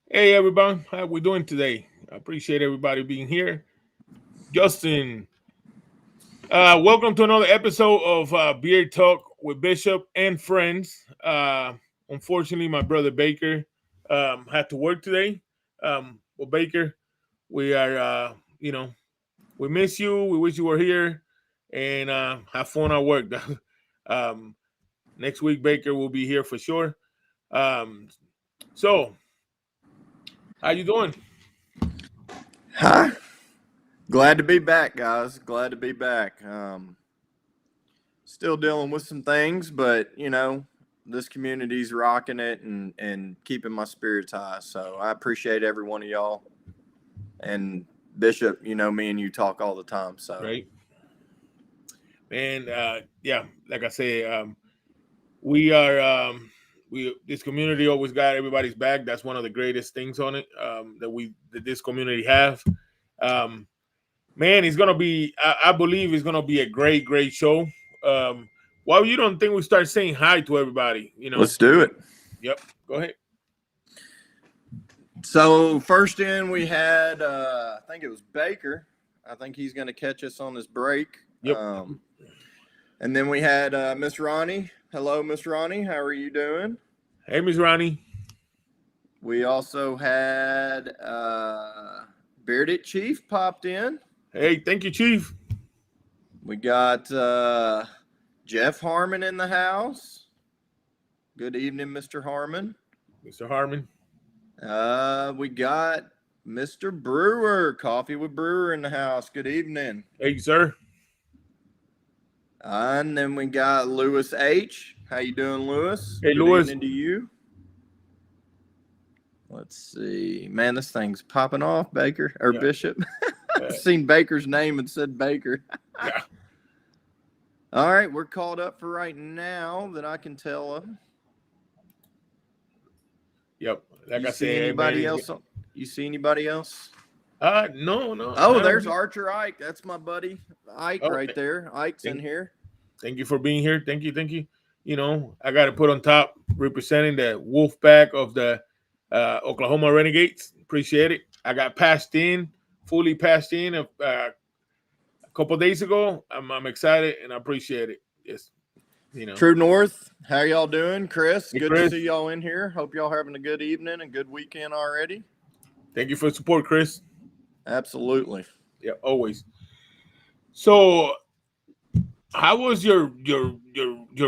Hey everyone, how we doing today? I appreciate everybody being here. Justin, welcome to another episode of Beer Talk with Bishop and friends. Unfortunately, my brother Baker had to work today. Well, Baker, we are, we miss you. We wish you were here, and have fun at work. um, Next week, Baker will be here for sure. Um, so, how you doing? Hi. Glad to be back, guys. Glad to be back. Still dealing with some things, but this community's rocking it and keeping my spirits high. So I appreciate every one of y'all. And Bishop, me and you talk all the time. So Right, and yeah, like I say, we are we this community always got everybody's back. That's one of the greatest things on it, that this community have. um Man, it's gonna be, I believe it's gonna be a great show. Well, you don't think we start saying hi to everybody, let's do it. Yep, go ahead. So first in we had I think it was Baker. I think he's going to catch us on this break. Yep. And then we had Miss Ronnie. Hello, Miss Ronnie. How are you doing? Hey, Miss Ronnie. We also had Bearded Chief popped in. Hey, thank you, Chief. We got Jeff Harmon in the house. Good evening, Mr. Harmon. Mr. Harmon. We got Mr. Brewer, Coffee with Brewer in the house. Good evening. Hey, sir. And then we got Lewis H. How you doing, Lewis? Hey, Good Lewis. evening to you. Let's see. Man, this thing's popping off, Baker or Yeah. Bishop. I've seen Baker's name and said Baker. Yeah. All right, we're called up for right now that I can tell them. Yep. Like You I see said, anybody man, else? You see anybody else? No. Oh, there's Archer Ike. That's my buddy Ike right Okay. there. Ike's in here. Thank you for being here. Thank you. I got to put on top representing the wolf pack of the Oklahoma Renegades. Appreciate it. I got fully passed in a couple days ago. I'm excited and I appreciate it. Yes, True North, how y'all doing? Chris, Hey, good Chris. to see y'all in here. Hope y'all having a good evening and good weekend already. Thank you for the support, Chris. Absolutely. Yeah, always. So, how was your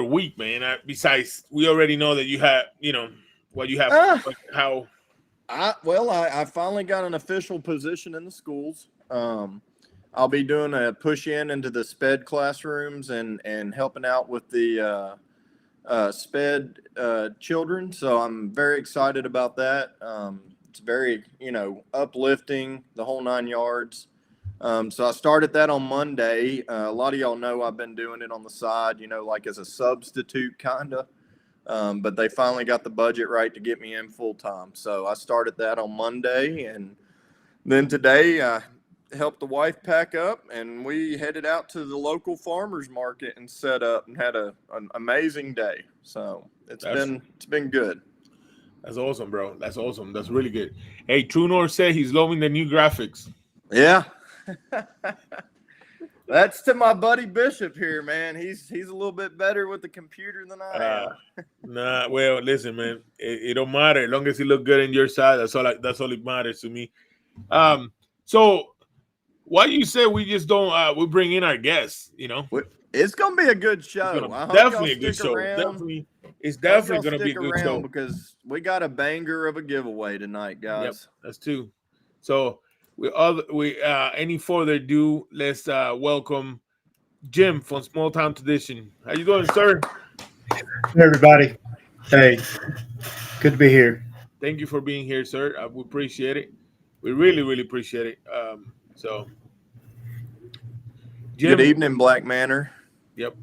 week, man? Besides, we already know that you had, what you have, how. I finally got an official position in the schools. I'll be doing a push into the SPED classrooms and helping out with the SPED children. So I'm very excited about that. It's very, uplifting, the whole 9 yards. So I started that on Monday. A lot of y'all know I've been doing it on the side, like as a substitute kind of. But they finally got the budget right to get me in full time. So I started that on Monday. And then today I helped the wife pack up and we headed out to the local farmers market and set up and had an amazing day. So it's been good. That's awesome, bro. That's awesome. That's really good. Hey, True North said he's loving the new graphics. Yeah. That's to my buddy Bishop here, man. He's a little bit better with the computer than I am. Well, listen, man. It don't matter as long as it look good in your side. That's all it matters to me. So why you say we just don't we bring in our guests? It's gonna be a good show. Definitely a good show. It's definitely gonna be a good show because we got a banger of a giveaway tonight, guys. Yep, that's two. So any further ado, let's welcome Jim from Small Town Tradition. How you doing, sir? Hey, everybody. Hey, good to be here. Thank you for being here, sir. We appreciate it. We really appreciate it. So, Jim, good evening, Black Manor. Yep,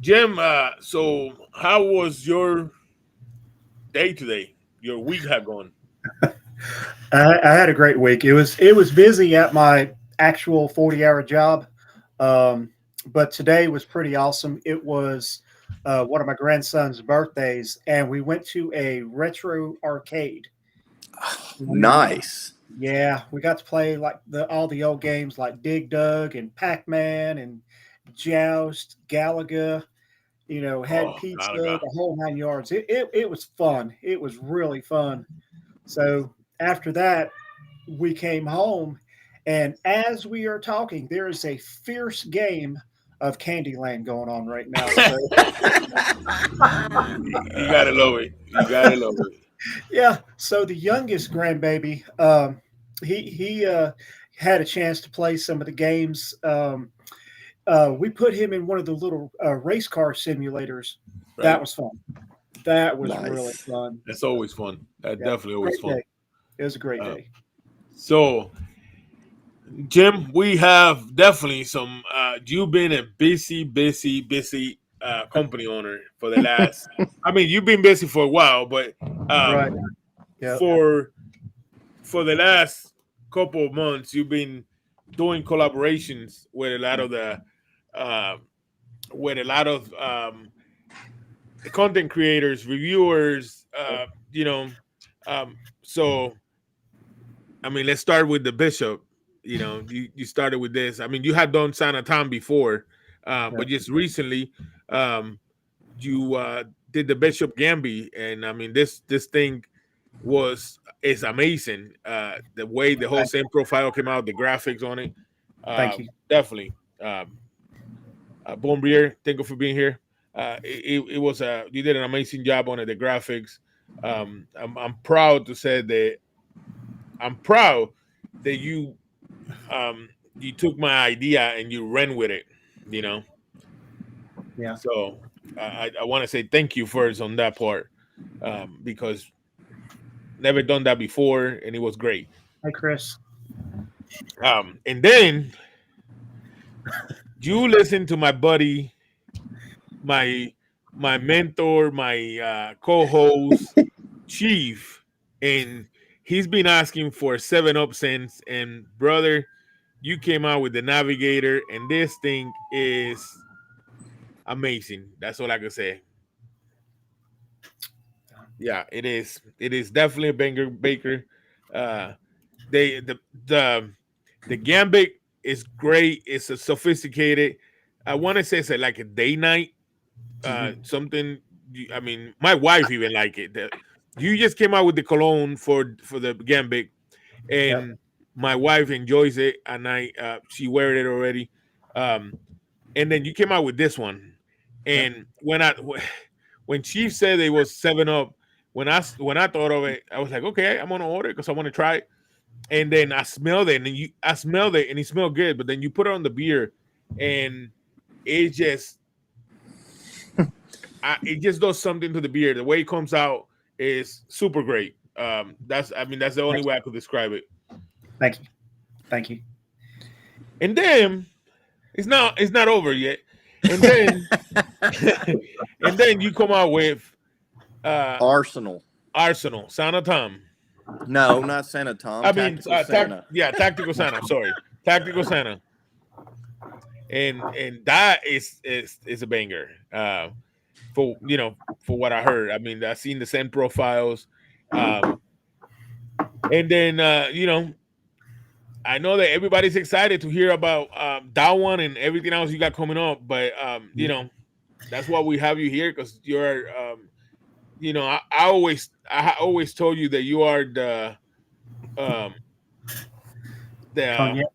Jim. So, how was your day today? Your week had gone? I had a great week. It was busy at my actual 40-hour job, but today was pretty awesome. It was one of my grandson's birthdays, and we went to a retro arcade. Nice. Yeah, we got to play like all the old games like Dig Dug and Pac-Man and Joust, Galaga. Had Oh, pizza, Galaga. the whole 9 yards. It was fun. It was really fun. So after that, we came home, and as we are talking, there is a fierce game of Candyland going on right now. So You gotta love it. You gotta love it. yeah, so the youngest grandbaby, he had a chance to play some of the games. We put him in one of the little race car simulators. That Right. was fun. That was really Nice. fun. That's always fun. That's Yeah, definitely always great fun. day. It was a great Uh, day. so, Jim, we have definitely some. You've been a busy company owner for the last. I mean, you've been busy for a while, but Right. um, Yep. for the last couple of months, you've been doing collaborations with a lot of the uh, with a lot of content creators, reviewers. So I mean, let's start with the bishop. You started with this. I mean, you had done San Tom before, but Yep. just recently, um, you did the Bishop Gambi, and I mean, this thing is amazing. The way the whole Thank, same profile came out, the graphics on it, thank you. definitely. Bombier, thank you for being here. It was you did an amazing job on it. The graphics. I'm proud to say that I'm proud that you took my idea and you ran with it. You know, Yeah. so I want to say thank you first on that part because never done that before and it was great. Hey, Chris. And then you listen to my buddy, my my mentor, my co-host, Chief, and he's been asking for 7 Up since. And brother, you came out with the Navigator, and this thing is amazing. That's all I can say. Yeah, it is. It is definitely a banger, Baker. Uh, they the Gambit is great. It's a sophisticated. I want to say it's like a day night Mhm. something. I mean, my wife even like it. You just came out with the cologne for the Gambit, Yep. and my wife enjoys it, and she wear it already. Um, and then you came out with this one, Yep. and when Chief said it was 7 Up, when I thought of it, I was like, okay, I'm gonna order it because I want to try it. And then I smelled it, and I smelled it, and it smelled good. But then you put it on the beer, and it just it just does something to the beer. The way it comes out is super great. That's the only Thank you. way I could describe it. Thank you. Thank you. And then it's not over yet. And then and then you come out with uh Arsenal. Arsenal, Santa Tom. No, not Santa Tom. I mean, Tactical Santa. Tactical Santa. Sorry, Tactical Santa. And that is a banger. For what I heard. I mean, I've seen the same profiles. Um, and then I know that everybody's excited to hear about that one and everything else you got coming up. But that's why we have you here because you're I always told you that you are um the Cognac.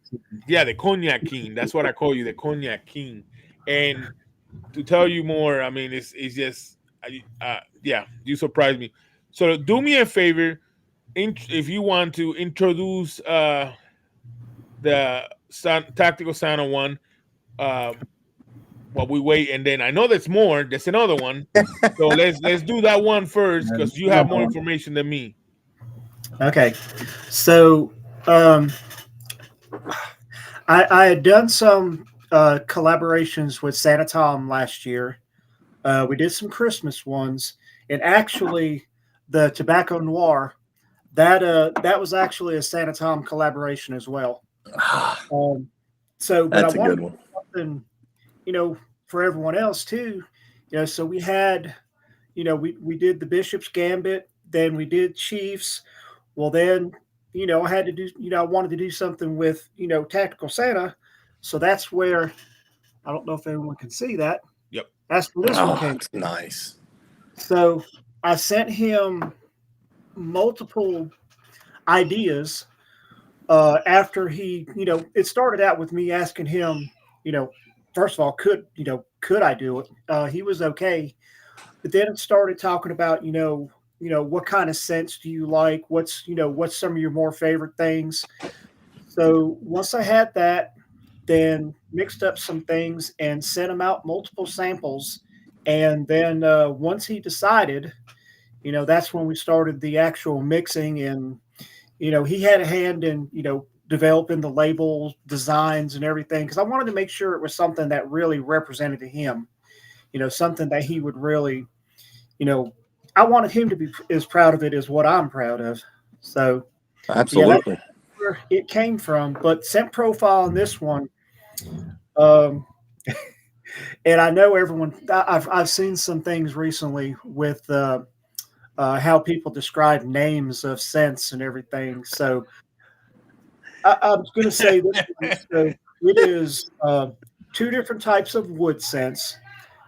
the cognac king. That's what I call you, the cognac king. And to tell you more, I mean, it's just you surprised me. So do me a favor, if you want to introduce the tactical Santa one while we wait, and then I know there's more. There's another one, so let's do that one first because you have more information than me. Okay. So um, I had done some collaborations with Santa Tom last year. We did some Christmas ones, and actually, the Tobacco Noir that was actually a Santa Tom collaboration as well. Um, but I That's a wanted good one. something, for everyone else too. So we had, we did the Bishop's Gambit, then we did Chiefs. Well, then, I had to do, I wanted to do something with, Tactical Santa. So that's where, I don't know if everyone can see that. Yep. That's where this one Oh, came. it's nice. So I sent him multiple ideas after he, it started out with me asking him, first of all, could I do it? He was okay. But then it started talking about, what kind of scents do you like? What's some of your more favorite things? So once I had that, then mixed up some things and sent him out multiple samples. And then once he decided, that's when we started the actual mixing. And, he had a hand in, developing the label designs and everything. Cause I wanted to make sure it was something that really represented him, something that he would really, I wanted him to be as proud of it as what I'm proud of. So, yeah, that's Absolutely. where it came from. But scent profile on this one, um, and I know everyone. I've seen some things recently with how people describe names of scents and everything. So I'm going to say this one. So it is two different types of wood scents,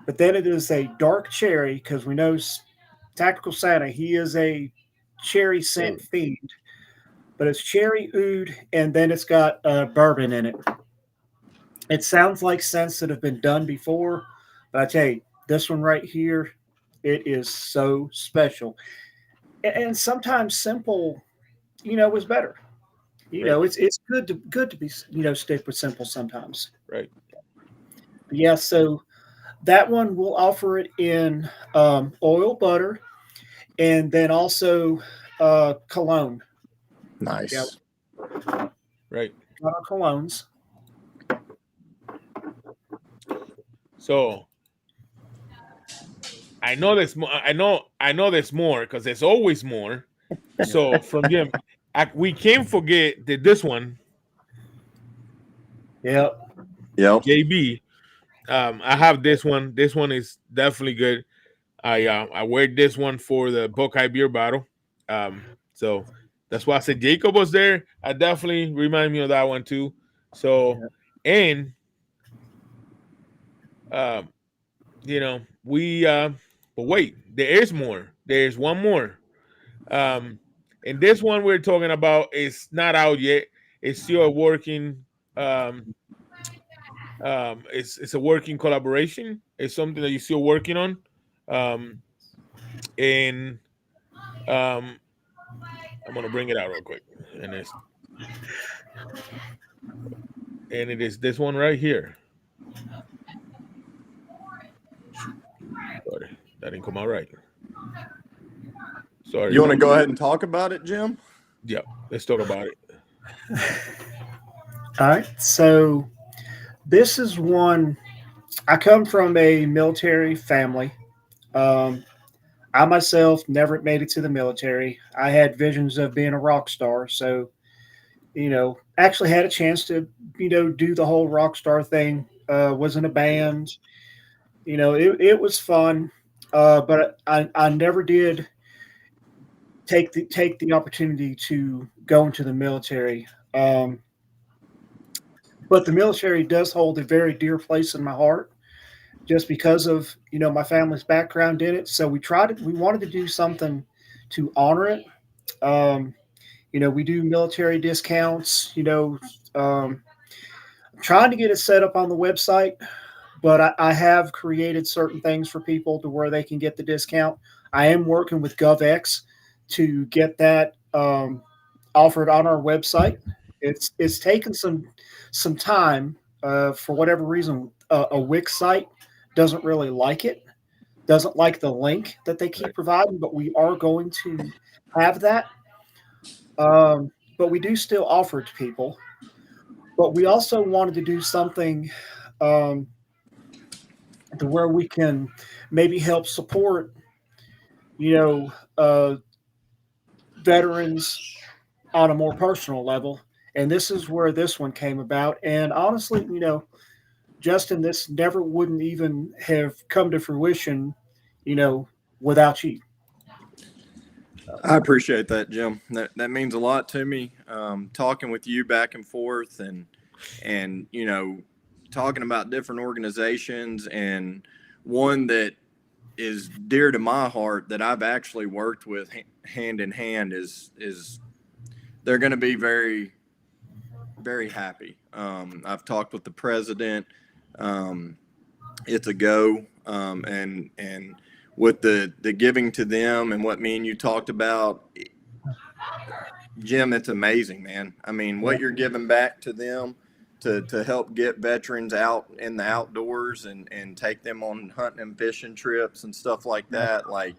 but then it is a dark cherry because we know Tactical Santa. He is a cherry scent fiend, but it's cherry oud, and then it's got bourbon in it. It sounds like scents that have been done before, but I tell you, this one right here, it is so special. And sometimes simple, is better. Right. It's good to be stick with simple sometimes. Right. But yeah, so that one we'll offer it in oil butter and then also cologne. Yeah, Nice. Right. got our colognes. So I know there's more. I know there's more because there's always more. So from Jim, we can't forget that this one, Yep. Yep. JB. I have this one. This one is definitely good. I wear this one for the Buckeye beer bottle. So that's why I said Jacob was there. I definitely remind me of that one too. So and um, we but wait, there is more. There's one more. And this one we're talking about is not out yet. It's still a working it's a working collaboration. It's something that you're still working on. Um and I'm gonna bring it out real quick. And it is this one right here. Shoot. Sorry, that didn't come out right. Sorry. You want to go ahead and talk about it, Jim? Yeah, let's talk about it. All right. So this is one. I come from a military family. Um, I myself never made it to the military. I had visions of being a rock star. So, actually had a chance to, do the whole rock star thing. Was in a band. It was fun. But I never did take the opportunity to go into the military. But the military does hold a very dear place in my heart just because of my family's background in it. So we wanted to do something to honor it. Um, we do military discounts. I'm trying to get it set up on the website, but I have created certain things for people to where they can get the discount. I am working with GovX to get that offered on our website. It's taken some time for whatever reason. A Wix site doesn't really like it, doesn't like the link that they keep providing, but we are going to have that. But we do still offer it to people. But we also wanted to do something um, to where we can maybe help support, you know, uh, veterans on a more personal level. And this is where this one came about. And honestly, Justin, this never wouldn't even have come to fruition, without you. I appreciate that, Jim. That means a lot to me. Talking with you back and forth, and talking about different organizations, and one that is dear to my heart that I've actually worked with hand in hand is they're going to be very, very happy. I've talked with the president. It's a go, and with the giving to them and what me and you talked about, Jim, it's amazing, man. I mean, what you're giving back to them to help get veterans out in the outdoors and take them on hunting and fishing trips and stuff like that. Like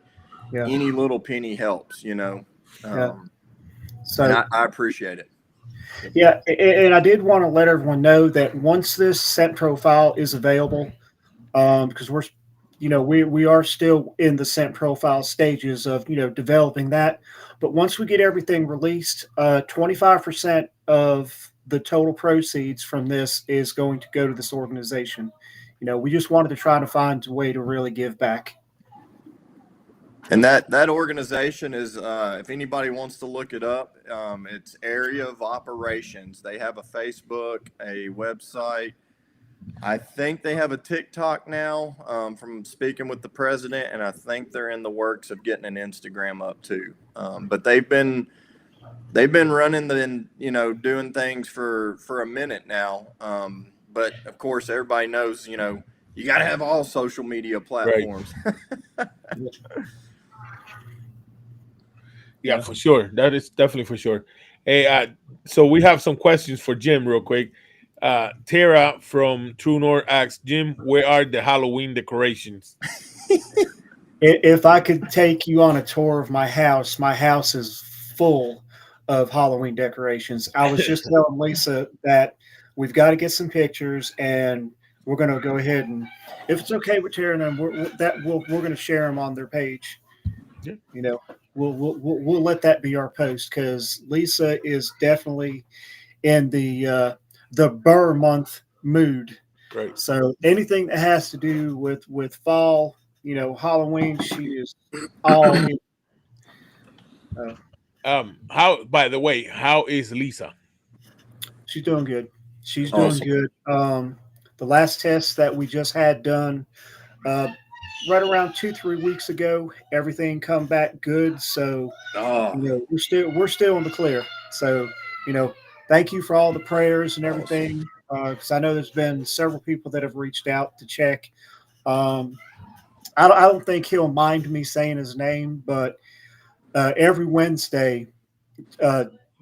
any little penny helps, So and I appreciate it. yeah, and I did want to let everyone know that once this scent profile is available, because we are still in the scent profile stages of developing that. But once we get everything released, 25% of the total proceeds from this is going to go to this organization. We just wanted to try to find a way to really give back. And that organization is, if anybody wants to look it up, it's Area of Operations. They have a Facebook, a website. I think they have a TikTok now, from speaking with the president, and I think they're in the works of getting an Instagram up too. But they've been running doing things for a minute now. But of course, everybody knows, you got to have all social media platforms. Right. Yeah, for sure. That is definitely for sure. Hey, so we have some questions for Jim real quick. Tara from True North asks, Jim, where are the Halloween decorations? If I could take you on a tour of my house is full of Halloween decorations. I was just telling Lisa that we've got to get some pictures, and we're going to go ahead and, if it's okay with Tara, and we're going to share them on their page. Yeah. We'll let that be our post, because Lisa is definitely in the Burr month mood. Right. So anything that has to do with fall, Halloween, she is all in. By the way, how is Lisa? She's doing good. She's Awesome. doing good. The last test that we just had done, right around 2-3 weeks ago, everything come back good. So we're still in the clear. So thank you for all the prayers and everything, because I know there's been several people that have reached out to check. I don't think he'll mind me saying his name, but every Wednesday,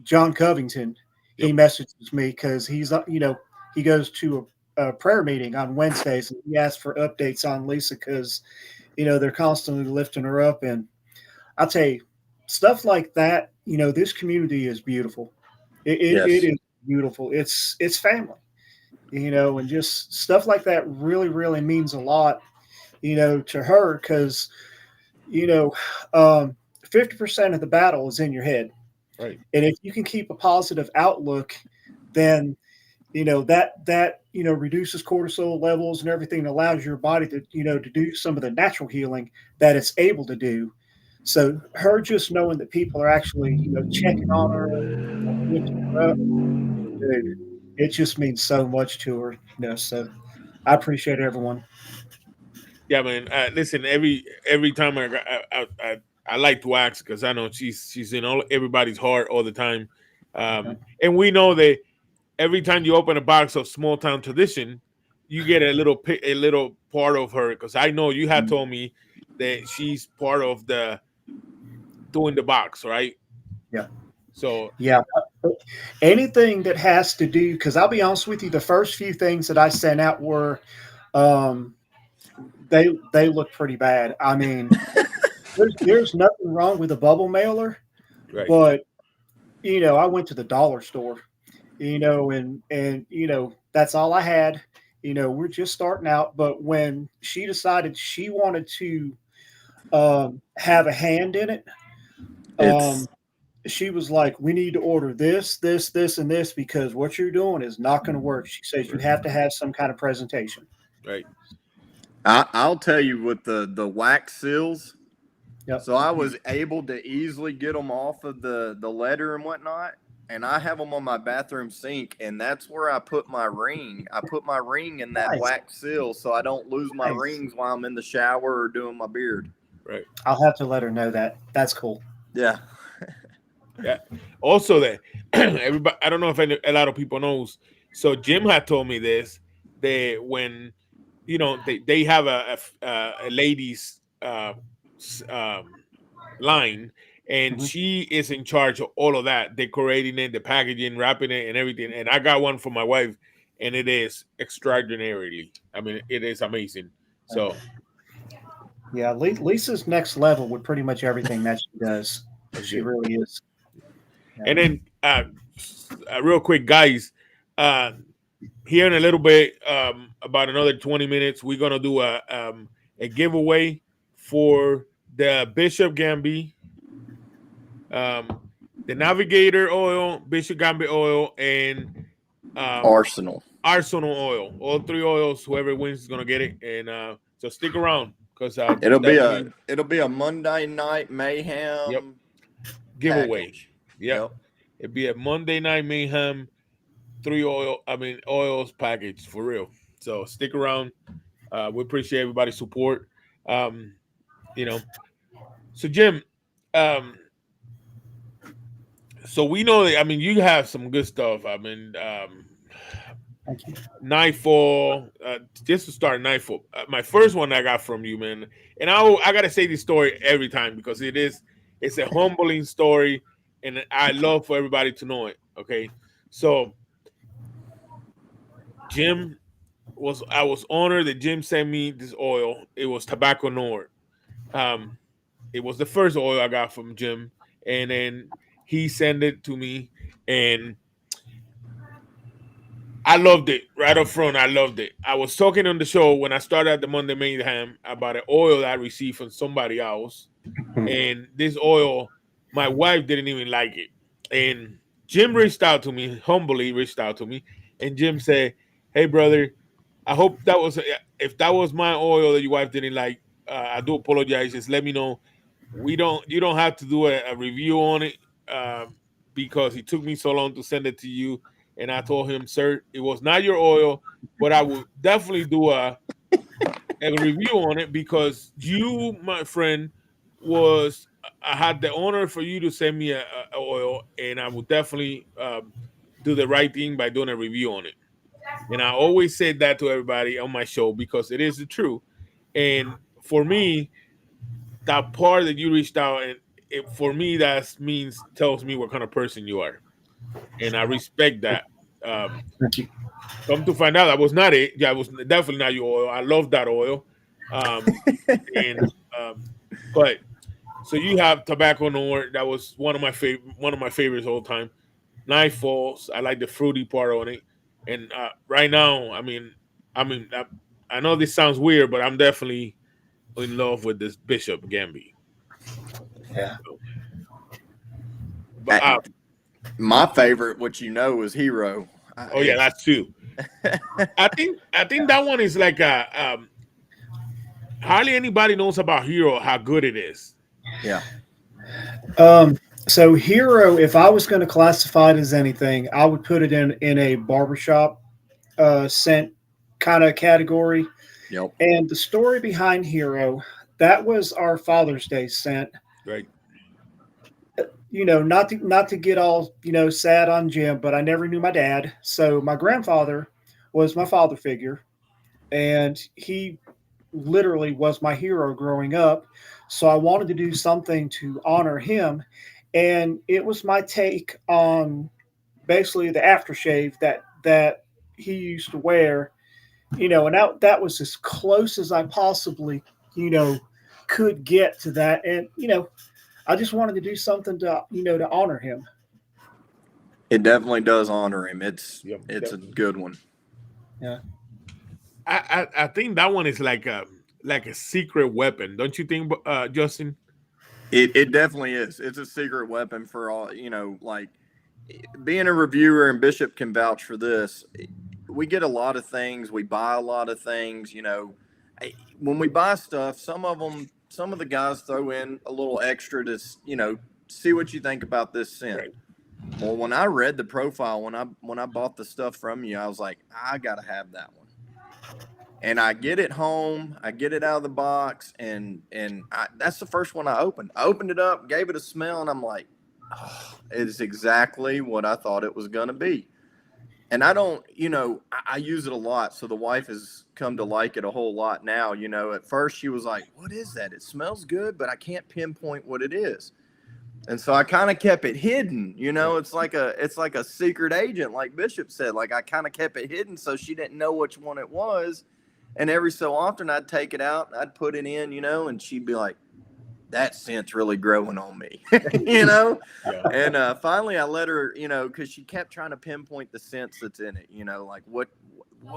John Covington, he messages me, because he's he goes to a prayer meeting on Wednesdays, and he asks for updates on Lisa, because they're constantly lifting her up. And I'll tell you, stuff like that, this community is beautiful. It is beautiful. It's family, and just stuff like that really, really means a lot, to her, because 50% of the battle is in your head. Right. And if you can keep a positive outlook, then that reduces cortisol levels and everything, allows your body to to do some of the natural healing that it's able to do. So her just knowing that people are actually checking on her, lifting her up, dude, it just means so much to her. So I appreciate everyone. Yeah, man. Listen, every time I like to ask, because I know she's in everybody's heart all the time, and we know that every time you open a box of Small Town Tradition, you get a little part of her. Because I know you had told me that she's part of the doing the box, right? Yeah. So yeah, anything that has to do, because I'll be honest with you, the first few things that I sent out were, they look pretty bad. I mean, there's nothing wrong with a bubble mailer, right. but I went to the dollar store, and that's all I had. We're just starting out. But when she decided she wanted to have a hand in it, she was like, we need to order this, this, this, and this, because what you're doing is not going to work. She says you have to have some kind of presentation. Right. I'll tell you, with the wax seals, Yep. So I was able to easily get them off of the letter and whatnot. And I have them on my bathroom sink, and that's where I put my ring. I put my ring in that Nice. wax seal so I don't lose my Nice. rings while I'm in the shower or doing my beard. Right. I'll have to let her know that. That's cool. Yeah. Yeah. Also, that everybody, I don't know if a lot of people knows. So Jim had told me this. That when they have a ladies line, and she is in charge of all of that, decorating it, the packaging, wrapping it, and everything. And I got one for my wife, and it is extraordinarily. I mean, it is amazing. So Yeah, Lisa's next level with pretty much everything that she does. She really is. Yeah. And then real quick, guys, here in a little bit, about another 20 minutes, we're gonna do a giveaway for the Bishop Gambit, the Navigator oil, Bishop Gambit oil, and Arsenal oil. All three oils. Whoever wins is gonna get it. And so stick around because it'll be a Monday Night Mayhem giveaway. package. Yep. It'd be a Monday Night Mayhem oils package for real. So stick around. We appreciate everybody's support. So Jim, so we know that, I mean, you have some good stuff. I mean, Thank you. Nightfall, just to start Nightfall. My first one I got from you, man. And I gotta say this story every time because it's a humbling story, and I love for everybody to know it. Okay. So I was honored that Jim sent me this oil. It was Tobacco Nord. It was the first oil I got from Jim, and then he sent it to me, and I loved it right up front. I loved it. I was talking on the show when I started at the Monday Mayhem about an oil that I received from somebody else, and this oil, my wife didn't even like it, and Jim humbly reached out to me, and Jim said, "Hey, brother, I hope if that was my oil that your wife didn't like, I do apologize. Just let me know. You don't have to do a review on it because it took me so long to send it to you." And I told him, "Sir, it was not your oil, but I will definitely do a review on it because you, my friend, I had the honor for you to send me a oil, and I would definitely do the right thing by doing a review on it." And I always said that to everybody on my show because it is the truth. And for me, that part that you reached out, and for me, tells me what kind of person you are, and I respect that. Thank you. Come to find out, that was not it. Yeah, it was definitely not your oil. I love that oil. But so you have Tobacco Nord. That was one of my favorites all time. Nightfalls. I like the fruity part on it. And right now, I know this sounds weird, but I'm definitely in love with this Bishop Gambit. Yeah. But my favorite, which is Hero. Yeah, that's two. I think that one is like hardly anybody knows about Hero, how good it is. Yeah. So Hero, if I was going to classify it as anything, I would put it in a barbershop scent kind of category. Yep. And the story behind Hero, that was our Father's Day scent. Right. Not to get all sad on Jim, but I never knew my dad. So my grandfather was my father figure, and he literally was my hero growing up. So I wanted to do something to honor him, and it was my take on basically the aftershave that he used to wear. And that was as close as I possibly could get to that, and I just wanted to do something to honor him. It definitely does honor him. It's a good one. Yeah. I think that one is like a secret weapon, don't you think, Justin? It definitely is. It's a secret weapon for all, like being a reviewer, and Bishop can vouch for this. We get a lot of things. We buy a lot of things, when we buy stuff, some of them some of the guys throw in a little extra to, see what you think about this scent. Right. Well, when I read the profile, when I bought the stuff from you, I was like, I gotta have that one. And I get it home, I get it out of the box, and that's the first one I opened. I opened it up, gave it a smell, and I'm like, oh, it's exactly what I thought it was gonna be. And I don't, I use it a lot, so the wife has come to like it a whole lot now. At first she was like, "What is that? It smells good, but I can't pinpoint what it is." And so I kind of kept it hidden. It's like a secret agent, like Bishop said. Like I kind of kept it hidden so she didn't know which one it was. And every so often I'd take it out, I'd put it in, and she'd be like, that scent's really growing on me, Yeah. And finally I let her, because she kept trying to pinpoint the scents that's in it, like what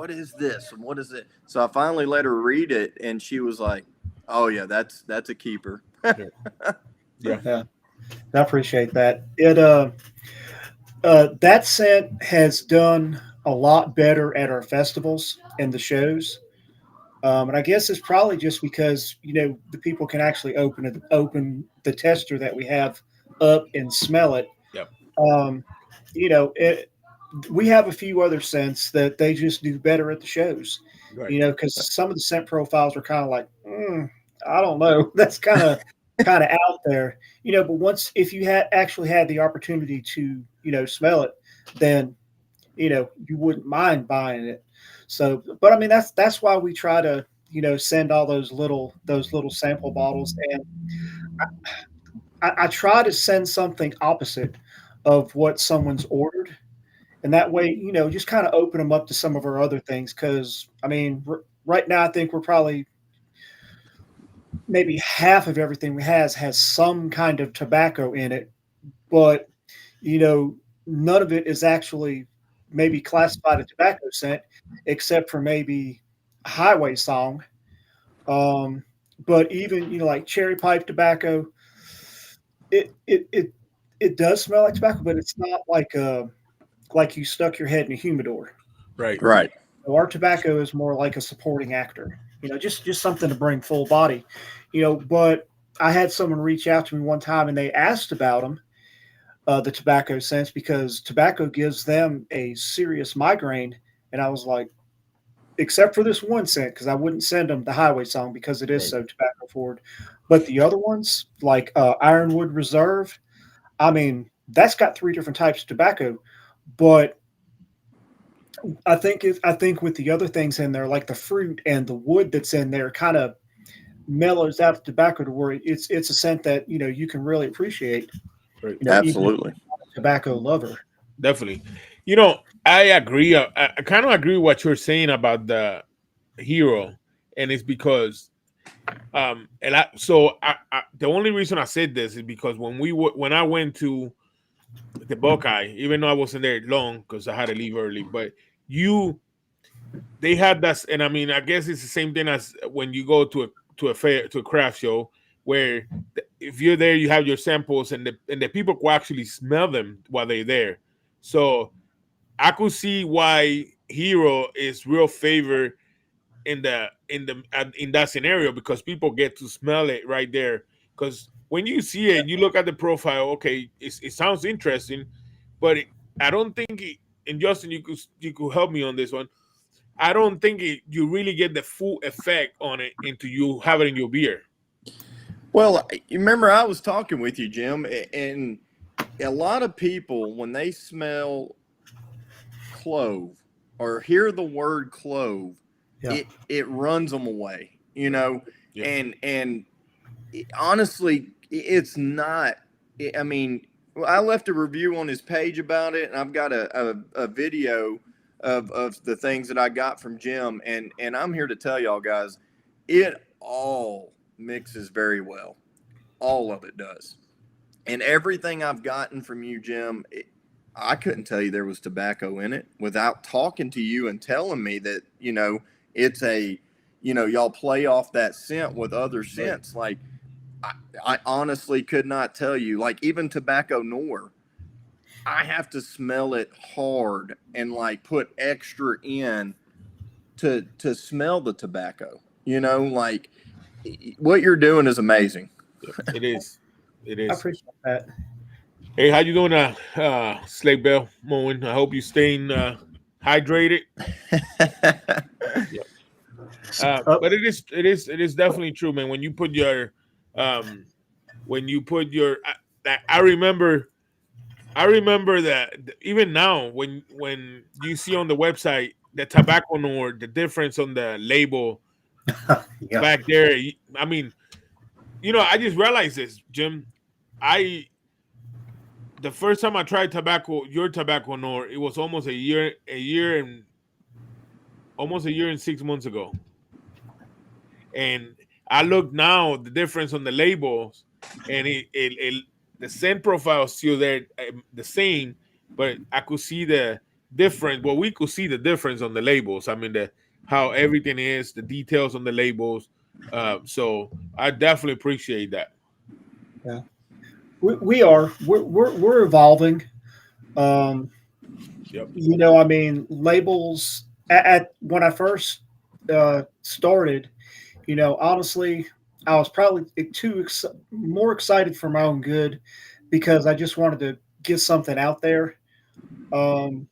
is this and what is it? So I finally let her read it, and she was like, oh yeah, that's a keeper. Yeah. I appreciate that. That scent has done a lot better at our festivals and the shows. And I guess it's probably just because the people can actually open the tester that we have up and smell it. Yep. Um, we have a few other scents that they just do better at the shows. Right. Because some of the scent profiles are kind of like, I don't know, that's kind of out there. But once if you had actually had the opportunity to smell it, then you wouldn't mind buying it. So, but I mean, that's why we try to, send all those little sample bottles, and I try to send something opposite of what someone's ordered, and that way, just kind of open them up to some of our other things. Because I mean, right now, I think we're probably maybe half of everything we has some kind of tobacco in it, but none of it is actually maybe classified a tobacco scent, except for maybe highway song. But even like cherry pipe tobacco, it does smell like tobacco, but it's not like you stuck your head in a humidor. Right. Right. So our tobacco is more like a supporting actor, just something to bring full body, But I had someone reach out to me one time, and they asked about them, the tobacco scents, because tobacco gives them a serious migraine. And I was like, except for this one scent, because I wouldn't send them the highway song because it is so tobacco forward. But the other ones, like Ironwood Reserve, I mean, that's got 3 different types of tobacco. But I think with the other things in there, like the fruit and the wood that's in there, kind of mellows out the tobacco to where it's a scent that you can really appreciate. Right. Absolutely. Even a tobacco lover. Definitely. I agree. I kind of agree with what you're saying about the hero, and it's because the only reason I said this is because when I went to the Buckeye, even though I wasn't there long because I had to leave early, but they had that, and I mean, I guess it's the same thing as when you go to a fair, to a craft show, where if you're there, you have your samples, and the people will actually smell them while they're there. So I could see why Hero is real favor in that scenario, because people get to smell it right there. Because when you see it, you look at the profile. Okay, it sounds interesting, but I don't think and Justin, you could help me on this one. I don't think you really get the full effect on it until you have it in your beer. Well, you remember I was talking with you, Jim, and a lot of people, when they smell clove or hear the word clove, it runs them away, Yeah. and honestly, it's not. I mean, I left a review on his page about it, and I've got a video of the things that I got from Jim, and I'm here to tell y'all guys, it all mixes very well. All of it does. And everything I've gotten from you, Jim, I couldn't tell you there was tobacco in it without talking to you and telling me that, it's y'all play off that scent with other scents. Like, I honestly could not tell you, like, even tobacco noir, I have to smell it hard and like put extra in to smell the tobacco, like what you're doing is amazing. It is. It I is. appreciate that. Hey, how you doing, Slate Bell Moen? I hope you're staying hydrated. Yeah. But it is definitely true, man. When you put your I remember that even now when you see on the website the tobacco nor the difference on the label Yeah. back there. I mean, I just realized this, Jim. I The first time I tried your tobacco nor, it was almost a year and 6 months ago. And I look now the difference on the labels, and the scent profile is still there, the same, but I could see the difference. Well, we could see the difference on the labels. I mean, how everything is, the details on the labels. So I definitely appreciate that. Yeah. We're evolving. Um, Yep. I mean, labels at when I first started, honestly, I was probably more excited for my own good because I just wanted to get something out there. Um,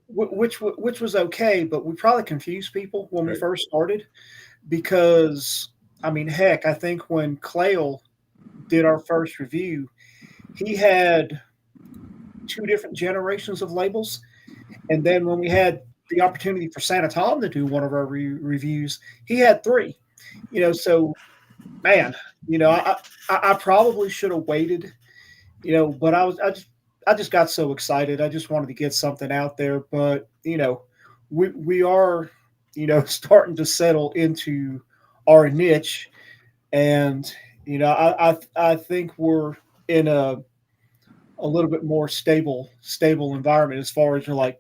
which was okay, but we probably confused people when we Right. first started because I mean, heck, I think when Clayle did our first review, he had two different generations of labels. And then when we had the opportunity for Santa Tom to do one of our reviews, he had three. So man, I probably should have waited, but I just got so excited. I just wanted to get something out there. But we are, starting to settle into our niche, and I think we're in a little bit more stable environment as far as like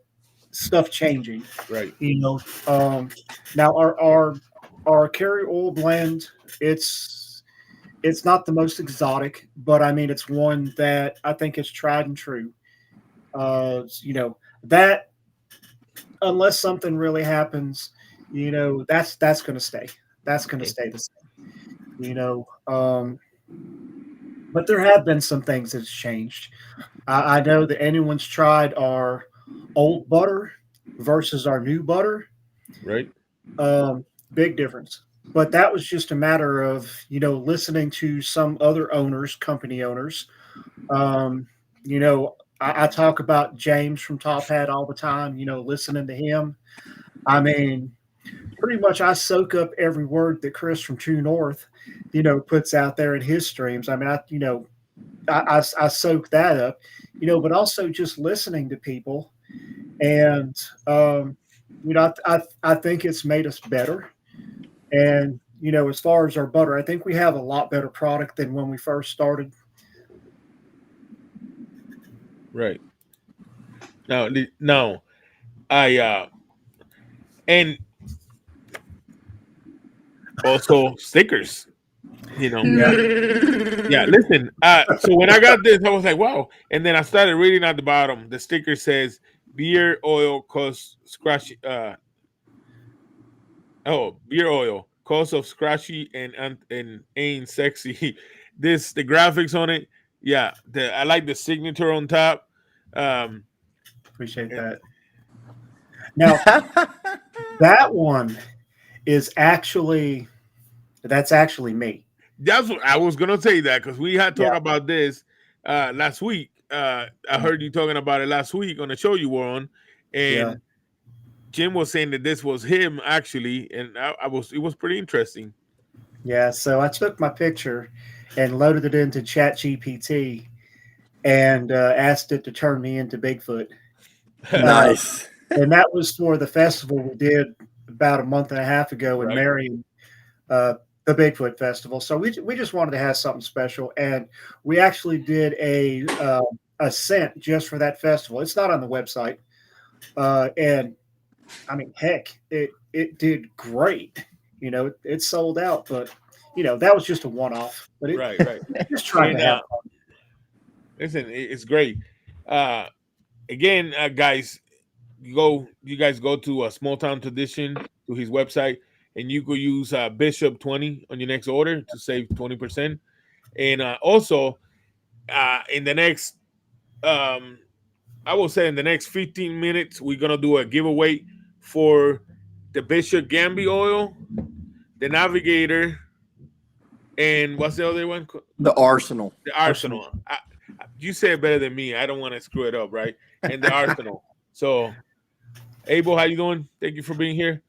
stuff changing. Right. You know, um, now our carry oil blend, it's not the most exotic, but I mean it's one that I think is tried and true. That unless something really happens, that's going to stay. That's going to Okay. stay the same. But there have been some things that's changed. I know that anyone's tried our old butter versus our new butter. Right. Big difference. But that was just a matter of listening to some other owners, company owners. Um, I talk about James from Top Hat all the time. Listening to him. I mean, pretty much I soak up every word that Chris from True North, puts out there in his streams. I mean, I soak that up, but also just listening to people, and I think it's made us better. And as far as our butter, I think we have a lot better product than when we first started. Right. Now, I and also stickers. You know. Yeah, Yeah, listen. So when I got this, I was like, wow. And then I started reading at the bottom. The sticker says beer oil costs scratchy. Beer oil cost of scratchy and ain't sexy. The graphics on it. Yeah, I like the signature on top. Um, appreciate and that. Now that one is actually me. that's what I was gonna say that because we had Yeah, talked about this last week. I heard you talking about it last week on the show you were on, yeah. and Jim was saying that this was him actually, and it was pretty interesting. Yeah, so I took my picture and loaded it into Chat GPT and asked it to turn me into Bigfoot. Uh, Nice. and that was for the festival we did about a month and a half ago in Right. Marion, uh, the Bigfoot Festival. So we just wanted to have something special, and we actually did a scent just for that festival. It's not on the website, and I mean, heck, it did great. It sold out, but that was just a one off. But Right, right. just trying And to have fun. listen, it's great. Uh, Again, guys, you guys go to a small town tradition to his website, and you could use Bishop 20 on your next order to save 20%. And also, in the next, I will say in the next 15 minutes, we're gonna do a giveaway for the Bishop Gamby oil, the Navigator, and what's the other one? The Arsenal. The Arsenal. You say it better than me. I don't want to screw it up, right? And the Arsenal. So, Abel, how you doing? Thank you for being here.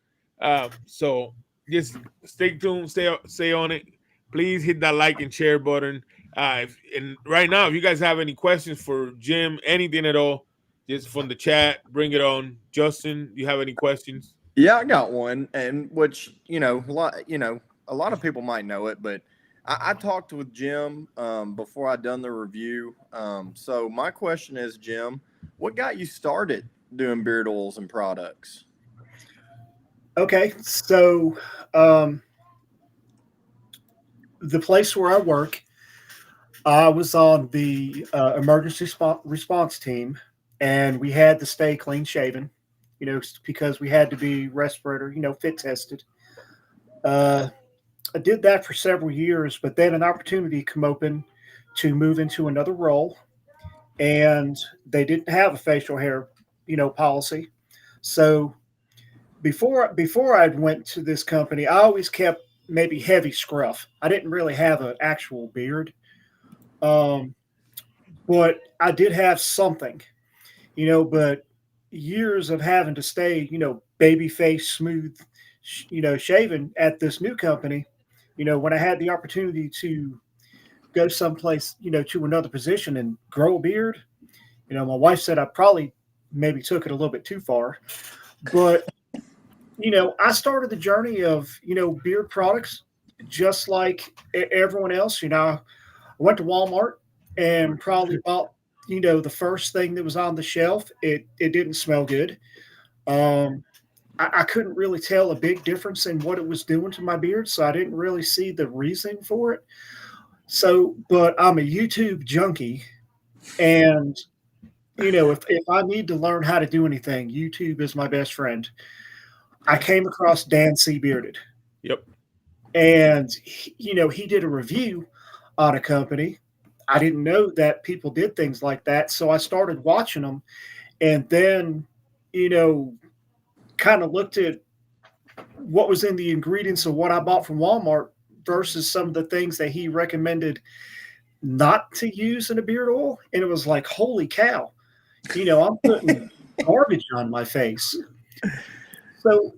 So just stay tuned, stay on it. Please hit that like and share button. And right now, if you guys have any questions for Jim, anything at all, just from the chat, bring it on. Justin, you have any questions? Yeah, I got one, and which a lot of people might know it, but I talked with Jim before I done the review. So my question is, Jim, what got you started doing beard oils and products? Okay, so the place where I work, I was on the emergency response team, and we had to stay clean shaven, because we had to be respirator, fit tested. I did that for several years, but then an opportunity come open to move into another role, and they didn't have a facial hair, policy. So before I went to this company, I always kept maybe heavy scruff. I didn't really have an actual beard, but I did have something, But years of having to stay, baby face, smooth, shaven at this new company, when I had the opportunity to go someplace, to another position and grow a beard, my wife said I probably maybe took it a little bit too far, but I started the journey of, beard products just like everyone else. I went to Walmart and probably bought, the first thing that was on the shelf. It didn't smell good. I couldn't really tell a big difference in what it was doing to my beard, so I didn't really see the reason for it. So, but I'm a YouTube junkie, and if I need to learn how to do anything, YouTube is my best friend. I came across Dan C. Bearded. Yep. And, he did a review on a company. I didn't know that people did things like that. So I started watching them, and then, kind of looked at what was in the ingredients of what I bought from Walmart versus some of the things that he recommended not to use in a beard oil. And it was like, holy cow, I'm putting garbage on my face. So,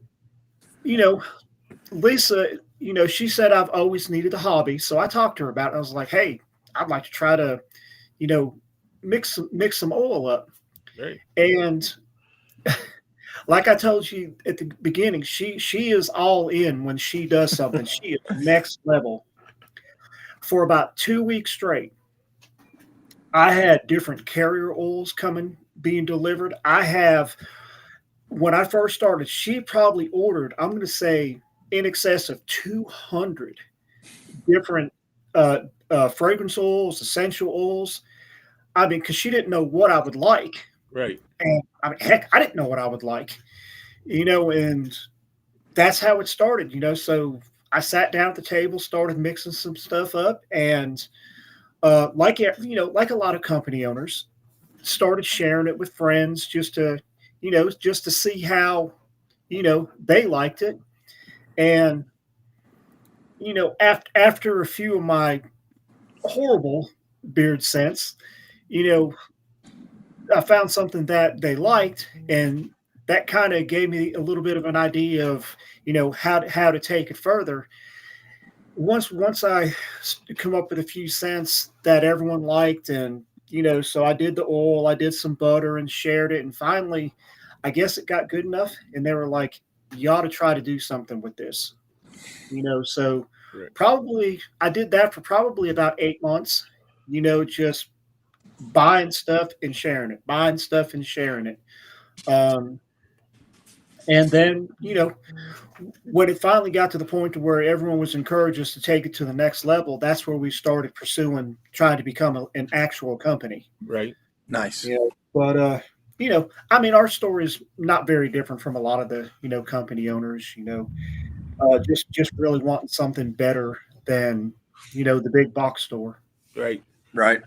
Lisa, she said I've always needed a hobby. So I talked to her about it. I was like, hey, I'd like to try to, mix some oil up. Right. And like I told you at the beginning, she is all in when she does something. She is next level. For about 2 weeks straight, I had different carrier oils being delivered. When I first started, she probably ordered, I'm going to say, in excess of 200 different fragrance oils, essential oils. I mean, because she didn't know what I would like. Right. And heck, I didn't know what I would like, and that's how it started, So I sat down at the table, started mixing some stuff up, and like a lot of company owners, started sharing it with friends just to see how, they liked it. And, after a few of my horrible beard scents, I found something that they liked, and that kind of gave me a little bit of an idea of, how to take it further. Once I come up with a few scents that everyone liked, and, so I did the oil, I did some butter and shared it. And finally, I guess it got good enough. And they were like, you ought to try to do something with this, so Right. probably I did that for probably about 8 months, just buying stuff and sharing it, buying stuff and sharing it. And then, when it finally got to the point to where everyone was encouraged us to take it to the next level, that's where we started pursuing trying to become an actual company. Right. Nice. But, our story is not very different from a lot of the, company owners, Just really wanting something better than the big box store. Right. Right.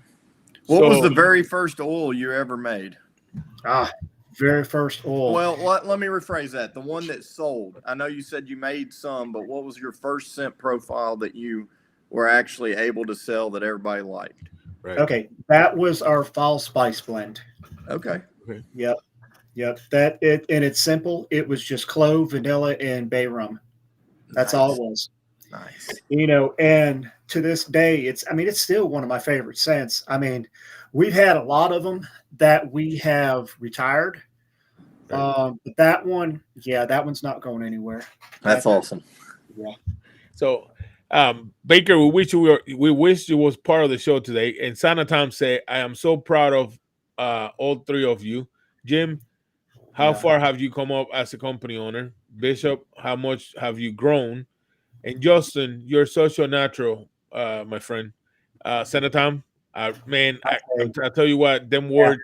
What was the very first oil you ever made? Very first oil. Well, let me rephrase that. The one that sold. I know you said you made some, but what was your first scent profile that you were actually able to sell that everybody liked? Right. Okay, that was our fall spice blend. Okay. Yep. And it's simple. It was just clove, vanilla, and bay rum. That's all it was. Nice. And to this day, it's still one of my favorite scents. I mean, we've had a lot of them that we have retired. Right. But that one's not going anywhere. That's awesome. Yeah. So, Baker, we wish you was part of the show today. And Santa Tom said, I am so proud of all three of you. Jim, how far have you come up as a company owner? Bishop, how much have you grown? And Justin, you're such a natural, my friend. Santa Tom, man, I tell you what, them words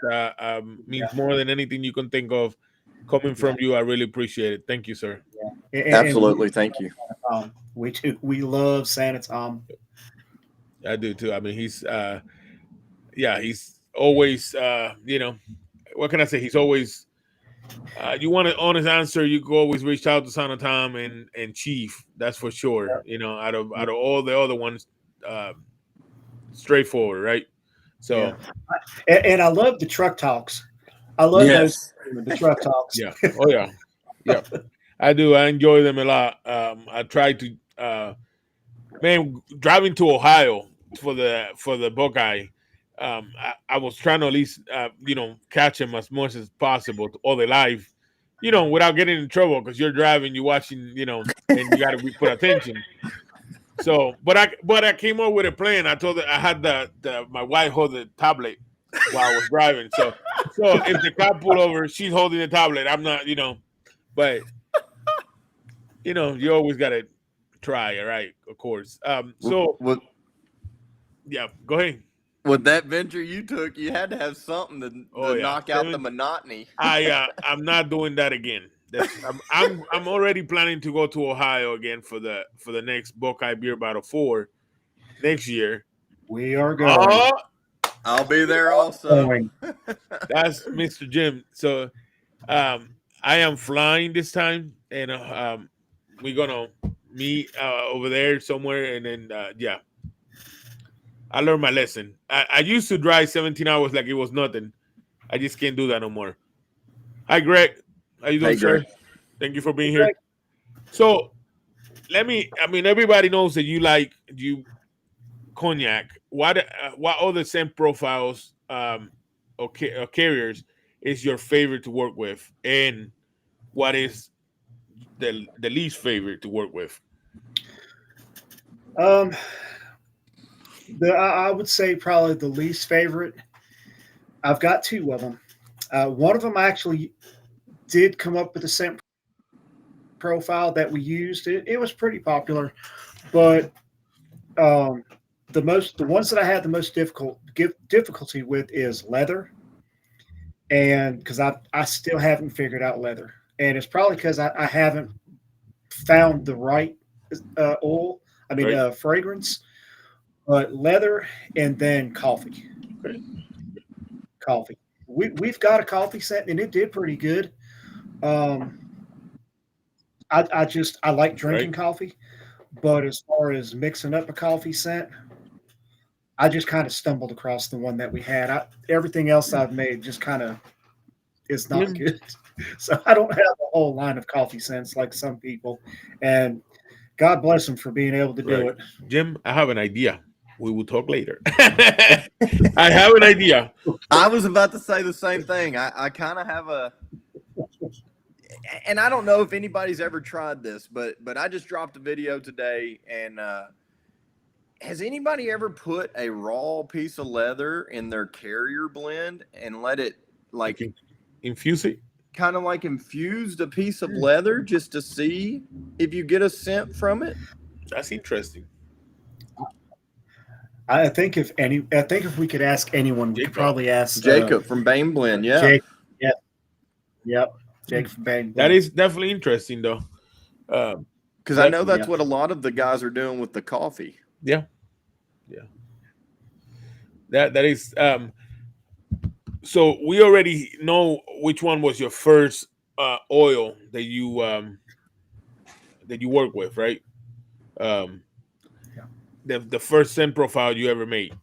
means more than anything you can think of. Coming from you, I really appreciate it. Thank you, sir. Absolutely, thank you. We do. We love Santa Tom. I do too. I mean, he's always, what can I say? He's always. You want an honest answer, you can always reach out to Santa Tom and Chief. That's for sure. Out of all the other ones, straightforward, right? So, and I love the truck talks. I love those the truck talks. Yeah. Oh yeah. Yeah. I do. I enjoy them a lot. I try to, driving to Ohio for the Buckeye. I was trying to at least, catch him as much as possible all the live, without getting in trouble because you're driving, you're watching, and you got to put attention. So, but I came up with a plan. I told her I had my wife hold the tablet while I was driving. So if the cop pulled over, she's holding the tablet. I'm not, but you always got to try. All right, of course. Yeah, go ahead. With that venture you took, you had to have something to knock out the monotony. I'm not doing that again. I'm already planning to go to Ohio again for the next Buckeye Beer Battle 4 next year. We are going. I'll be there also. That's Mr. Jim. So I am flying this time, and we're gonna meet over there somewhere, and then I learned my lesson. I used to drive 17 hours like it was nothing. I just can't do that no more. Hi, Greg. How you doing, sir? Thank you for being here. So, everybody knows that you cognac. What other scent profiles or carriers is your favorite to work with, and what is the least favorite to work with? I would say probably the least favorite. I've got two of them. One of them actually did come up with a scent profile that we used. It was pretty popular, but the ones that I had the most difficulty with is leather, and because I still haven't figured out leather, and it's probably because I haven't found the right oil. Fragrance. But leather and then coffee. Coffee. We've got a coffee scent and it did pretty good. I like drinking coffee, but as far as mixing up a coffee scent, I just kind of stumbled across the one that we had. Everything else I've made just kind of is not good. So I don't have a whole line of coffee scents like some people. And God bless them for being able to do it. Jim, I have an idea. We will talk later. I have an idea. I was about to say the same thing. I kind of have and I don't know if anybody's ever tried this, but I just dropped a video today, and has anybody ever put a raw piece of leather in their carrier blend and let it infuse it? Kind of like infused a piece of leather just to see if you get a scent from it? That's interesting. I think if we could ask anyone, we could probably ask Jacob from Bane Blend. Yeah. Jacob, Jacob from Bane Blend. That is definitely interesting, though. Because I know that's Yeah. what a lot of the guys are doing with the coffee. Yeah. That is so we already know which one was your first oil that you work with, right? Um, the first scent profile you ever made.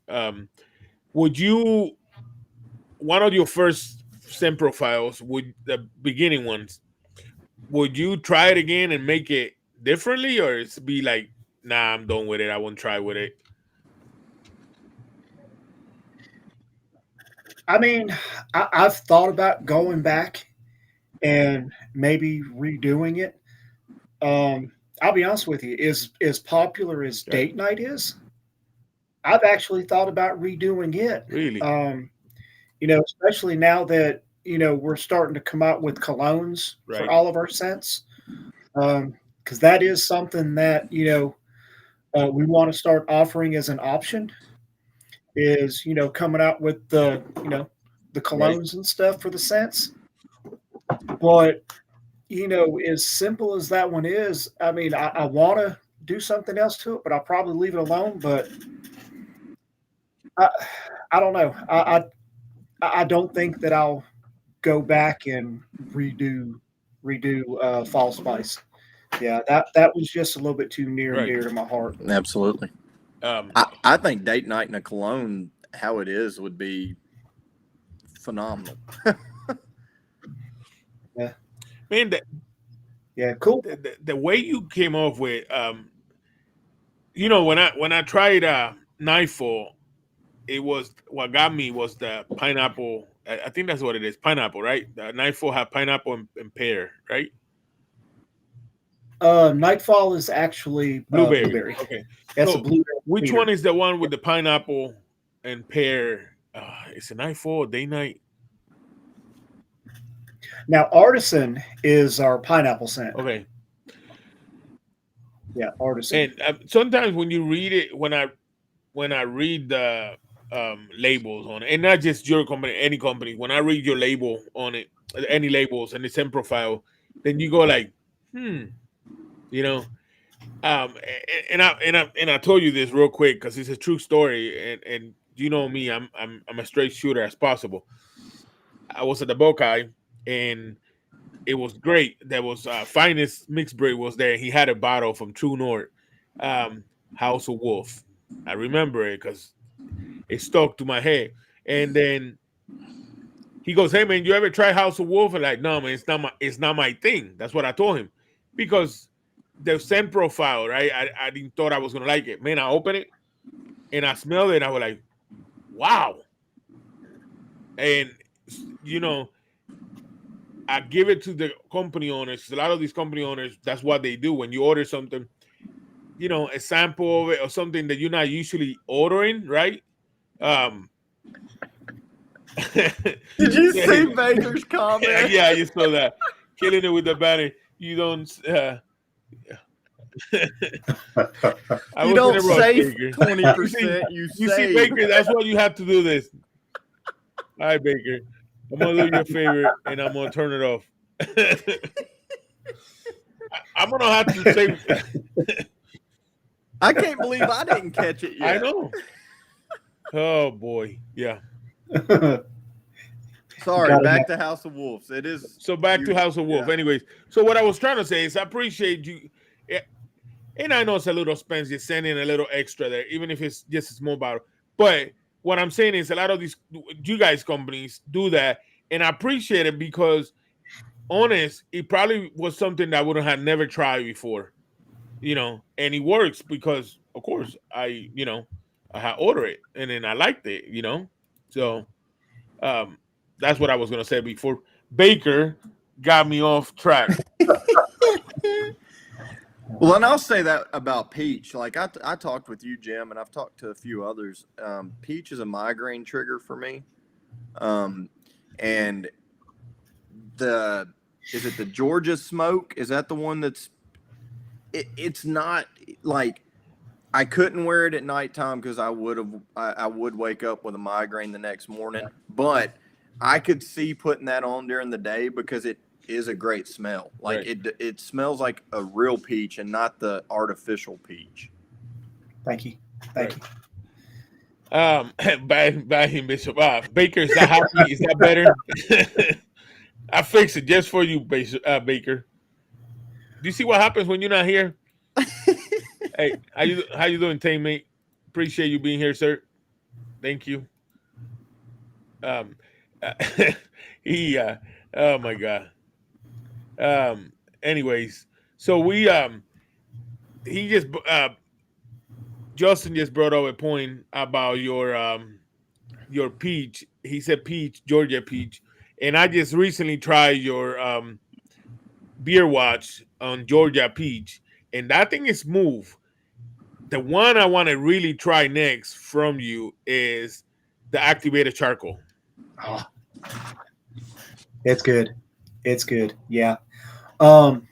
Would you one of your first scent profiles, would the beginning ones, would you try it again and make it differently, or it's be like, nah, I'm done with it, I won't try with it? I mean, I've thought about going back and maybe redoing it. I'll be honest with you, as popular as Yeah. date night is, I've actually thought about redoing it. Really? Especially now that we're starting to come out with colognes Right. for all of our scents, because that is something that we want to start offering as an option. Is coming out with the colognes and stuff for the scents, but as simple as that one is, I mean, I want to do something else to it, but I'll probably leave it alone. But I, I don't know. I don't think that I'll go back and redo Fall Spice. Yeah, that was just a little bit too near and Right. dear to my heart. Absolutely. I think date night in a cologne, how it is, would be phenomenal. Yeah. Man, Yeah, cool. the way you came off with when I tried Nightfall, it was what got me was the pineapple. I think that's what it is, pineapple, right? The Nightfall had pineapple and pear, right? Nightfall is actually Blueberry. blueberry. Okay. That's So a blueberry. which leader. one is the one with the pineapple and pear? It's a Nightfall or day night? Now, Artisan is our pineapple scent. Okay. Yeah, Artisan. And sometimes when you read it, when I read the labels on it, and not just your company, any company, when I read your label on it, any labels and the scent profile, then you go like, you know. And I told you this real quick because it's a true story, and you know me, I'm a straight shooter as possible. I was at the Buckeye, and it was great. There was Finest Mixed Breed was there. He had a bottle from True North, House of Wolf. I remember it because it stuck to my head. And then he goes, "Hey man, you ever try House of Wolf?" And like, no man, it's not my thing. That's what I told him because the scent profile, right? I didn't thought I was gonna like it. Man, I opened it and I smelled it and I was like, wow. And I give it to the company owners. A lot of these company owners, that's what they do. When you order something, a sample of it or something that you're not usually ordering, right? Did you see Baker's comment? Yeah, you saw that. Killing it with the banner. You don't you don't save 20%. You see, Baker, that's why you have to do this. All right, Baker. I'm gonna do your favorite and I'm gonna turn it off. I'm gonna have to say I can't believe I didn't catch it yet. I know. Oh boy. Yeah. Sorry, back to House of Wolves. It is so back to House of Wolf. Yeah. Anyways, so what I was trying to say is I appreciate you. And I know it's a little expensive, sending a little extra there, even if it's just a small bottle. But what I'm saying is a lot of these you guys companies do that, and I appreciate it because, honest, it probably was something that I would have never tried before, and it works because, of course, I had ordered it and then I liked it, so that's what I was gonna say before Baker got me off track. Well, and I'll say that about peach. Like I talked with you, Jim, and I've talked to a few others. Peach is a migraine trigger for me. And is it the Georgia smoke? Is that the one that's? It's not like I couldn't wear it at nighttime because I would wake up with a migraine the next morning. But I could see putting that on during the day because is a great smell. Like Right. it smells like a real peach and not the artificial peach. Thank you. Thank you. By him, Bishop. Baker, is that happy? Is that better? I fixed it just for you, Baker. Do you see what happens when you're not here? Hey, how you doing, teammate? Appreciate you being here, sir. Thank you. Um, he oh my god. Anyways, so we he just Justin just brought up a point about your peach. He said peach, Georgia peach, and I just recently tried your beer watch on Georgia peach, and that thing is smooth. The one I want to really try next from you is the activated charcoal. Oh, it's good. It's good. Yeah. Um,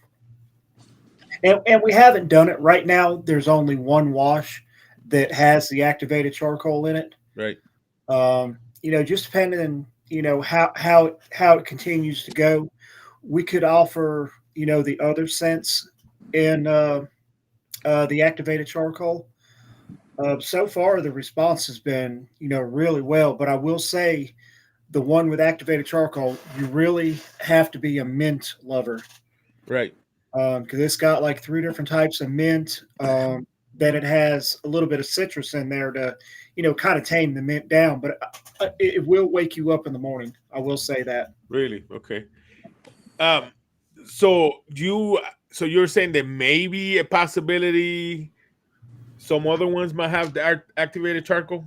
and we haven't done it right now. There's only one wash that has the activated charcoal in it. Right. Just depending, how it continues to go, we could offer, the other scents in the activated charcoal. So far, the response has been, really well. But I will say, the one with activated charcoal, you really have to be a mint lover, Right. because it's got like 3 different types of mint. That it has a little bit of citrus in there to, kind of tame the mint down. But it will wake you up in the morning. I will say that. Really? Okay. Um, so you're saying that maybe a possibility some other ones might have the activated charcoal?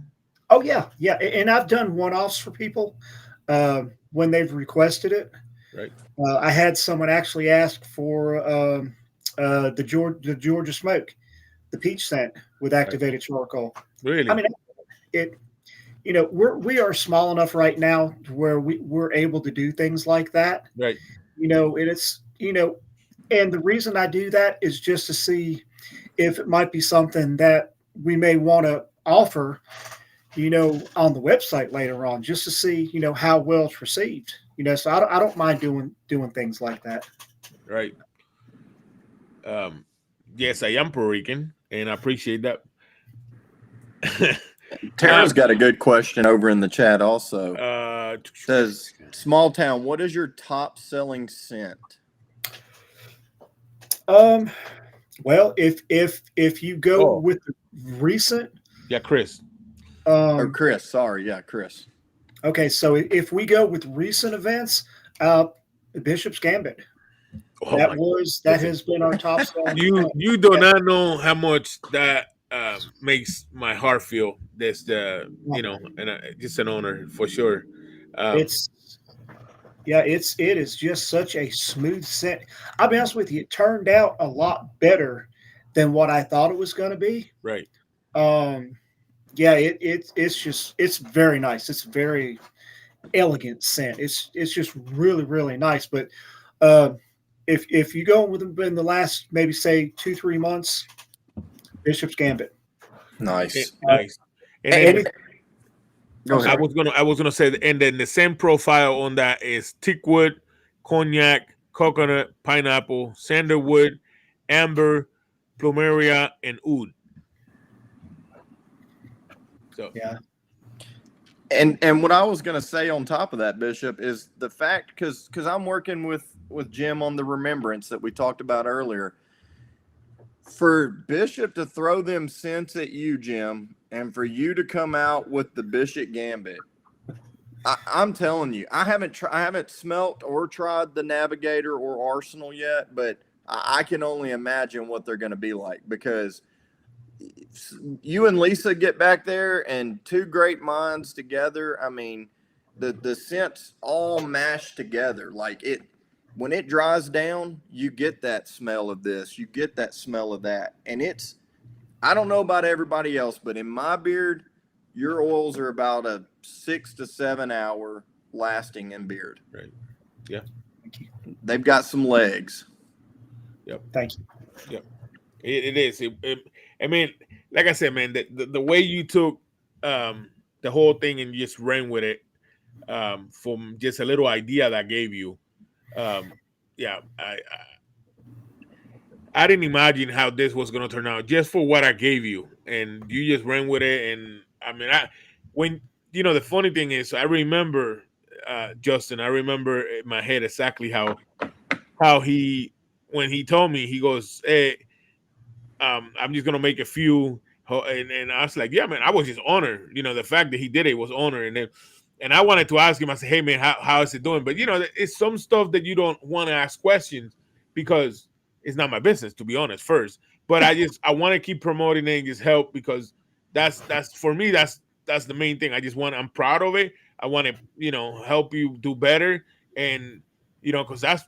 Oh yeah, yeah. And I've done one-offs for people when they've requested it. Right. I had someone actually ask for the Georgia smoke, the peach scent with activated charcoal. Really? I mean, it. We are small enough right now to where we're able to do things like that. Right. And it's and the reason I do that is just to see if it might be something that we may want to offer, on the website later on, just to see, how well it's received. So I don't mind doing things like that. Right. Yes, I am Puerto Rican, and I appreciate that. Tara's got a good question over in the chat also. Says, small town, what is your top selling scent? Well, if you go with the recent, yeah, Chris. Or Chris, sorry, yeah, Chris. Okay, so if we go with recent events, Bishop's Gambit. Oh that has been our top selling. You do not know how much that makes my heart feel. That's the and just an honor for sure. It is just such a smooth scent. I'll be honest with you, it turned out a lot better than what I thought it was going to be. Right. Yeah, it's very nice. It's a very elegant scent. It's just really, really nice. But if you go within the last maybe say 2-3 months, Bishop's Gambit. Nice. Nice. And I was gonna say, and then the same profile on that is teakwood, cognac, coconut, pineapple, sandalwood, amber, plumeria, and oud. So yeah. And what I was gonna say on top of that, Bishop, is the fact because I'm working with Jim on the remembrance that we talked about earlier. For Bishop to throw them scents at you, Jim, and for you to come out with the Bishop Gambit, I'm telling you, I haven't smelt or tried the Navigator or Arsenal yet, but I can only imagine what they're going to be like, because you and Lisa get back there and two great minds together. I mean, the scents all mashed together. Like when it dries down, you get that smell of this, you get that smell of that. And I don't know about everybody else, but in my beard, your oils are about a 6 to 7 hour lasting in beard. Right. Yeah. They've got some legs. Yep. Thank you. Yep. It is. I mean, like I said, man, the way you took the whole thing and just ran with it, from just a little idea that I gave you, yeah, I didn't imagine how this was going to turn out just for what I gave you, and you just ran with it. And I mean, when the funny thing is, I remember Justin. I remember in my head exactly how he when he told me, he goes, "Hey, I'm just gonna make a few," and I was like, "Yeah, man." I was just honored. The fact that he did it was honor, and I wanted to ask him. I said, "Hey, man, how is it doing?" But it's some stuff that you don't want to ask questions because it's not my business, to be honest. First, but I want to keep promoting it and just help because that's for me. That's the main thing. I'm proud of it. I want to help you do better, and because that's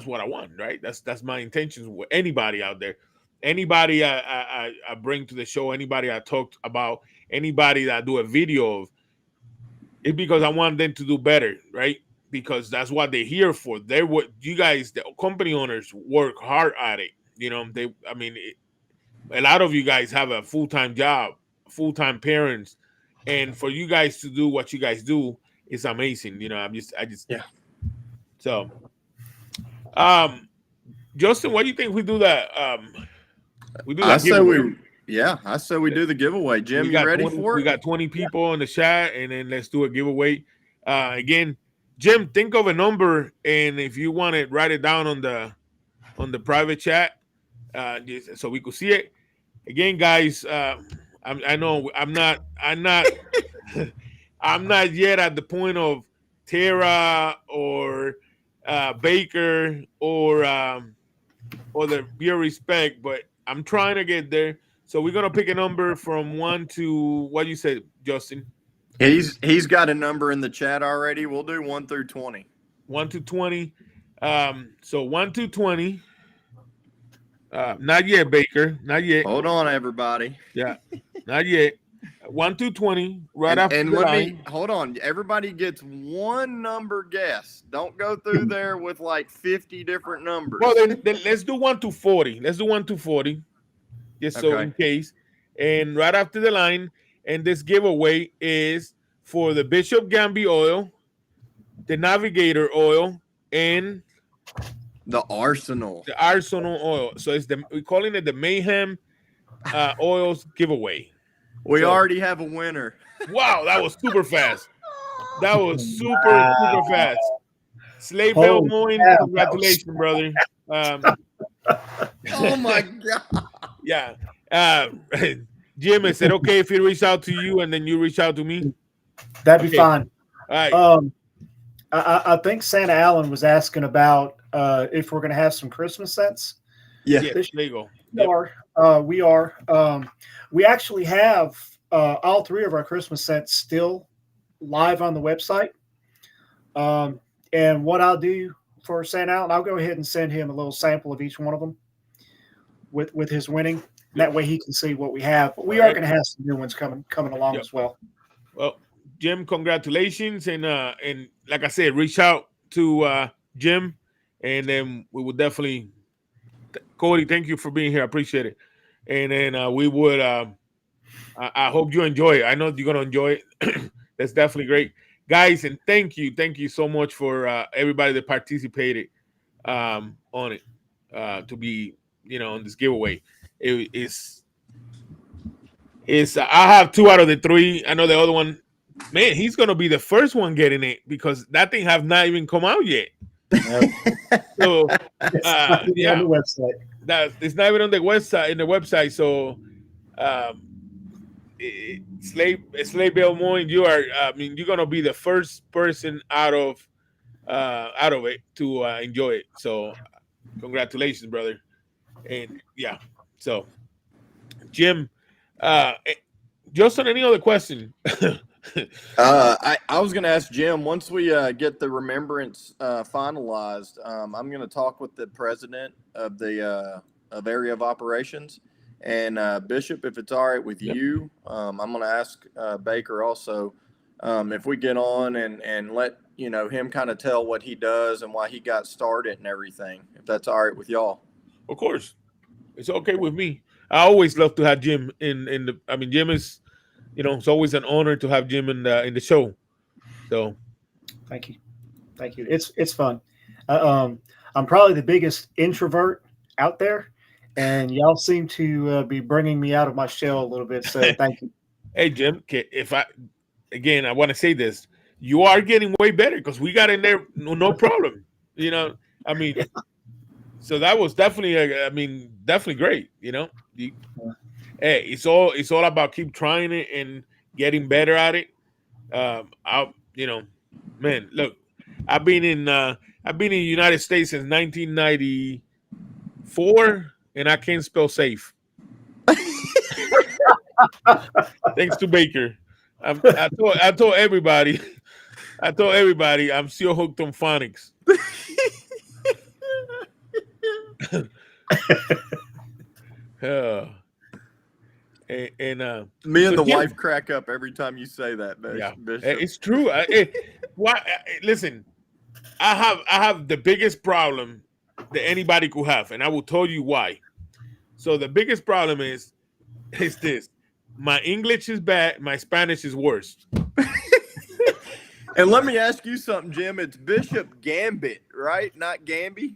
what I want, right? That's my intentions with anybody out there, anybody I bring to the show, anybody I talked about, anybody that I do a video of. It's because I want them to do better, right? Because that's what they're here for. They're what you guys, the company owners, work hard at it. A lot of you guys have a full-time job, full-time parents, and for you guys to do what you guys do is amazing. Yeah. So, um, Justin, what do you think we do that? We do I that say giveaway. I say we do the giveaway. Jim, you ready for it? We got 20 people in the chat, and then let's do a giveaway. Again, Jim, think of a number, and if you want it, write it down on the private chat, so we could see it. Again, guys, I know I'm not I'm not yet at the point of Tara or Baker or the Beer Respect, but I'm trying to get there. So we're gonna pick a number from 1 to what you said, Justin. He's got a number in the chat already. We'll do 1 through 20. 1 to 20. So 1 to 20. Not yet, Baker. Not yet. Hold on, everybody. Yeah, not yet. 1 to 20. Right after the line. Hold on. Everybody gets one number guess. Don't go through there with like 50 different numbers. Well, then let's do 1 to 40. Let's do 1 to 40. Just so in case. And right after the line, and this giveaway is for the Bishop Gamby oil, the Navigator oil, and the Arsenal. The Arsenal oil. So we're calling it the Mayhem oils giveaway. We already have a winner. Wow, that was super fast. That was super fast. Slave Bell Moine, congratulations, brother. Oh my God. Yeah. Jim has said, okay, if he reach out to you and then you reach out to me. That'd be fine. All right. I think Santa Allen was asking about if we're going to have some Christmas scents. Yeah, there you go. We are. We actually have all three of our Christmas scents still live on the website. And what I'll do for Santa Allen, I'll go ahead and send him a little sample of each one of them with his winning. That way he can see what we have. But we are going to have some new ones coming along as well. Well, Jim, congratulations. And like I said, reach out to Jim, and then we will definitely Cody, thank you for being here. I appreciate it. And then we would I hope you enjoy it. I know you're gonna enjoy it. That's definitely great. Guys, and thank you so much for everybody that participated on it to be on this giveaway. It's I have 2 out of the 3. I know the other one, man, he's gonna be the first one getting it because that thing have not even come out yet. So yeah, on the website. It's not even on the website. So Slave Bell Moine, you are you're gonna be the first person out of it to enjoy it. So congratulations, brother. And yeah, so Jim, Justin, any other question? I was going to ask Jim, once we get the remembrance finalized, I'm going to talk with the president of the of area of operations, and Bishop, if it's all right with you, I'm going to ask Baker also if we get on and let him kind of tell what he does and why he got started and everything, if that's all right with y'all. Of course, it's okay with me. I always love to have Jim in the. I mean, Jim is, it's always an honor to have Jim in the show. So, thank you. It's fun. I'm probably the biggest introvert out there, and y'all seem to be bringing me out of my shell a little bit. So thank you. Hey Jim, if I again, I want to say this: you are getting way better because we got in there, no problem. You know, I mean, so that was definitely, I mean, definitely great. Hey, it's all about keep trying it and getting better at it. Man, look, I've been in the United States since 1994, and I can't spell safe. Thanks to Baker. I told everybody. I told everybody I'm still hooked on phonics. Uh, and Me and so the Jim, wife crack up every time you say that, yeah, Bishop. it's true. Listen, I have the biggest problem that anybody could have, and I will tell you why. So the biggest problem is this: my English is bad, my Spanish is worse. And let me ask you something, Jim. It's Bishop Gambit, right? Not Gamby.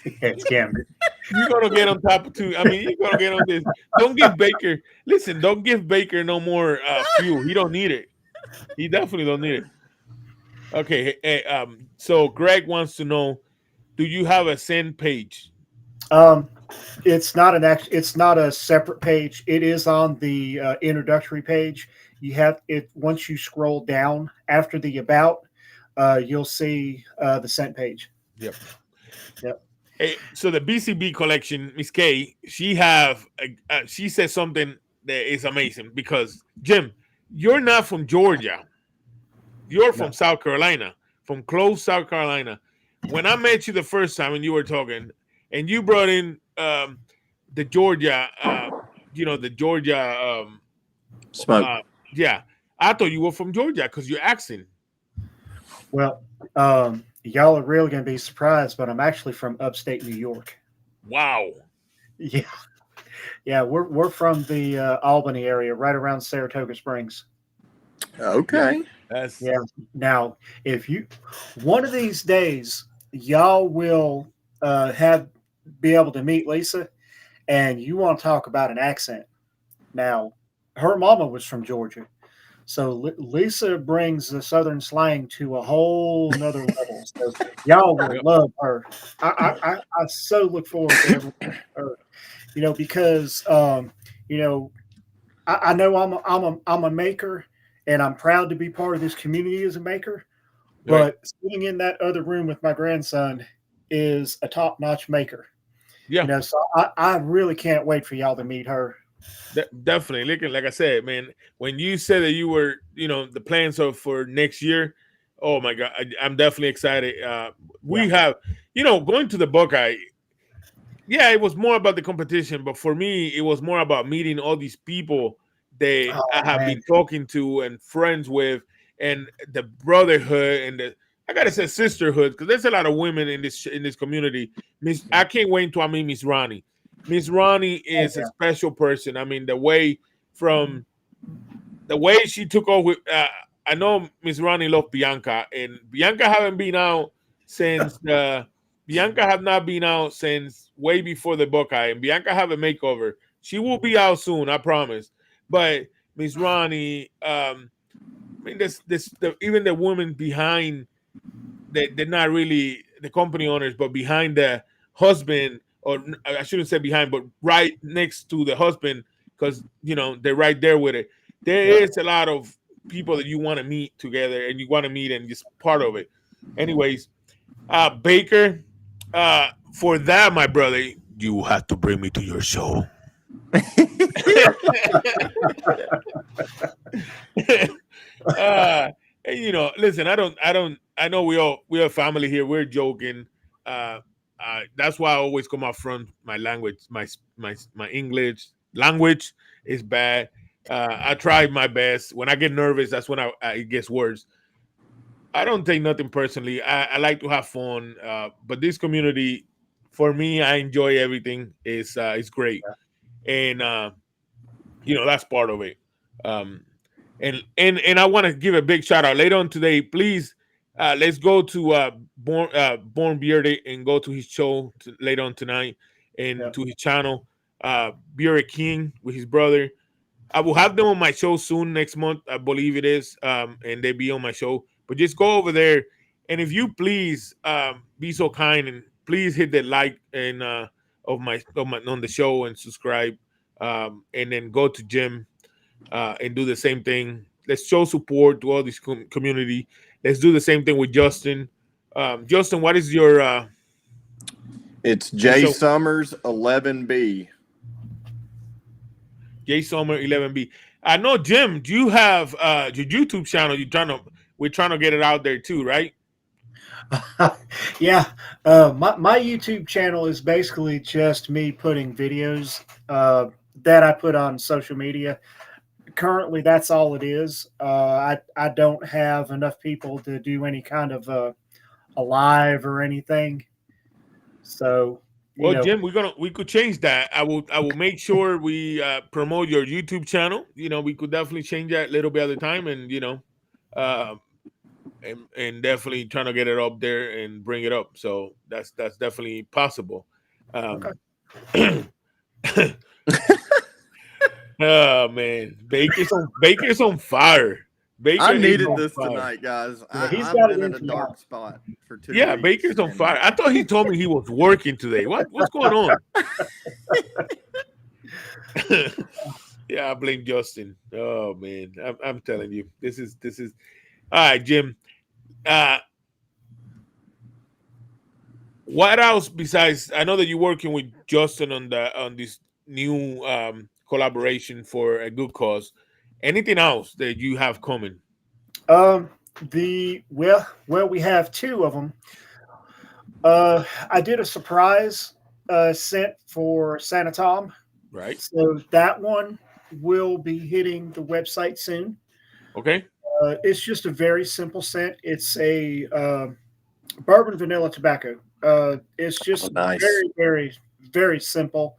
It's Gambit. You're gonna get on top of two. I mean, you're gonna get on this. Don't give Baker. Listen, don't give Baker no more fuel. He don't need it. He definitely don't need it. Okay. So Greg wants to know: do you have a send page? Um, it's not an act. It's not a separate page. It is on the introductory page. You have it once you scroll down after the about. You'll see the sent page. Yep. Yep. Hey, so the BCB collection, Miss K, she said something that is amazing because Jim, you're not from Georgia. You're from No. South Carolina, from close South Carolina. When I met you the first time and you were talking, and you brought in the Georgia, the Georgia, Smoke. yeah, I thought you were from Georgia because your accent. Well, y'all are really going to be surprised, but I'm actually from upstate New York. Wow. Yeah, yeah, we're from the Albany area, right around Saratoga Springs. Okay. That's Yeah. Now, if you one of these days, y'all will have be able to meet Lisa, and you want to talk about an accent. Now, her mama was from Georgia, so Lisa brings the Southern slang to a whole nother level. So y'all will yep. love her. I so look forward to everything with her. Because you know, I know I'm a maker, and I'm proud to be part of this community as a maker. Right. But sitting in that other room with my grandson is a top notch maker. Yeah. So I really can't wait for y'all to meet her. Definitely. Like I said, man, when you said that you were, the plans are for next year, oh my God, I'm definitely excited. We have, going to the Buckeye. Yeah, it was more about the competition, but for me, it was more about meeting all these people that I Oh have man, been talking to and friends with, and the brotherhood and I gotta say sisterhood because there's a lot of women in this community. I can't wait until I meet Miss Ronnie. Miss Ronnie oh is a yeah, special person. I mean, from the way she took over. I know Miss Ronnie loved Bianca, and Bianca haven't been out since Bianca have not been out since way before the Buckeye, and Bianca have a makeover. She will be out soon, I promise. But Miss Ronnie, I mean, even the women behind, they're not really the company owners, but behind the husband, or I shouldn't say behind, but right next to the husband, because they're right there with it. There yeah. is a lot of people that you want to meet together, and you want to meet and just part of it. Anyways, Baker, for that, my brother, you have to bring me to your show. uh, and, listen, I know we are family here. We're joking. Uh, that's why I always come up front. My language, my English language is bad. I try my best. When I get nervous, that's when it gets worse. I don't take nothing personally. I like to have fun. But this community, for me, I enjoy everything. It's great, and that's part of it. Um, and I want to give a big shout out later on today. Please let's go to Born Bearded and go to his show later on tonight, and to his channel, Bearded King with his brother. I will have them on my show soon next month, I believe it is, and they'll be on my show. But just go over there, and if you please be so kind and please hit that like and of my on the show and subscribe, and then go to Jim and do the same thing. Let's show support to all this community. Let's do the same thing with Justin. Justin, what is your? It's J Summers 11B. J Summer 11B. I know, Jim. Do you have your YouTube channel? We're trying to get it out there too, right? Yeah. My YouTube channel is basically just me putting videos that I put on social media. Currently, that's all it is. I don't have enough people to do any kind of a live or anything. So, well, Jim, we could change that. I will make sure we promote your YouTube channel. We could definitely change that a little bit at a time, and and definitely trying to get it up there and bring it up. So that's definitely possible. Okay. Oh man, Baker's on fire. Baker, I needed this tonight, guys. Yeah, I've been in a dark spot for 2 weeks. Yeah, Baker's on fire. I thought he told me he was working today. What's going on? Yeah, I blame Justin. Oh man, I'm telling you, this is all right, Jim. What else besides? I know that you're working with Justin on this new collaboration for a good cause. Anything else that you have coming? We have 2 of them. I did a surprise scent for Santa Tom. Right. So that one will be hitting the website soon. Okay. It's just a very simple scent. It's a bourbon vanilla tobacco. It's just nice. Very, very, very simple,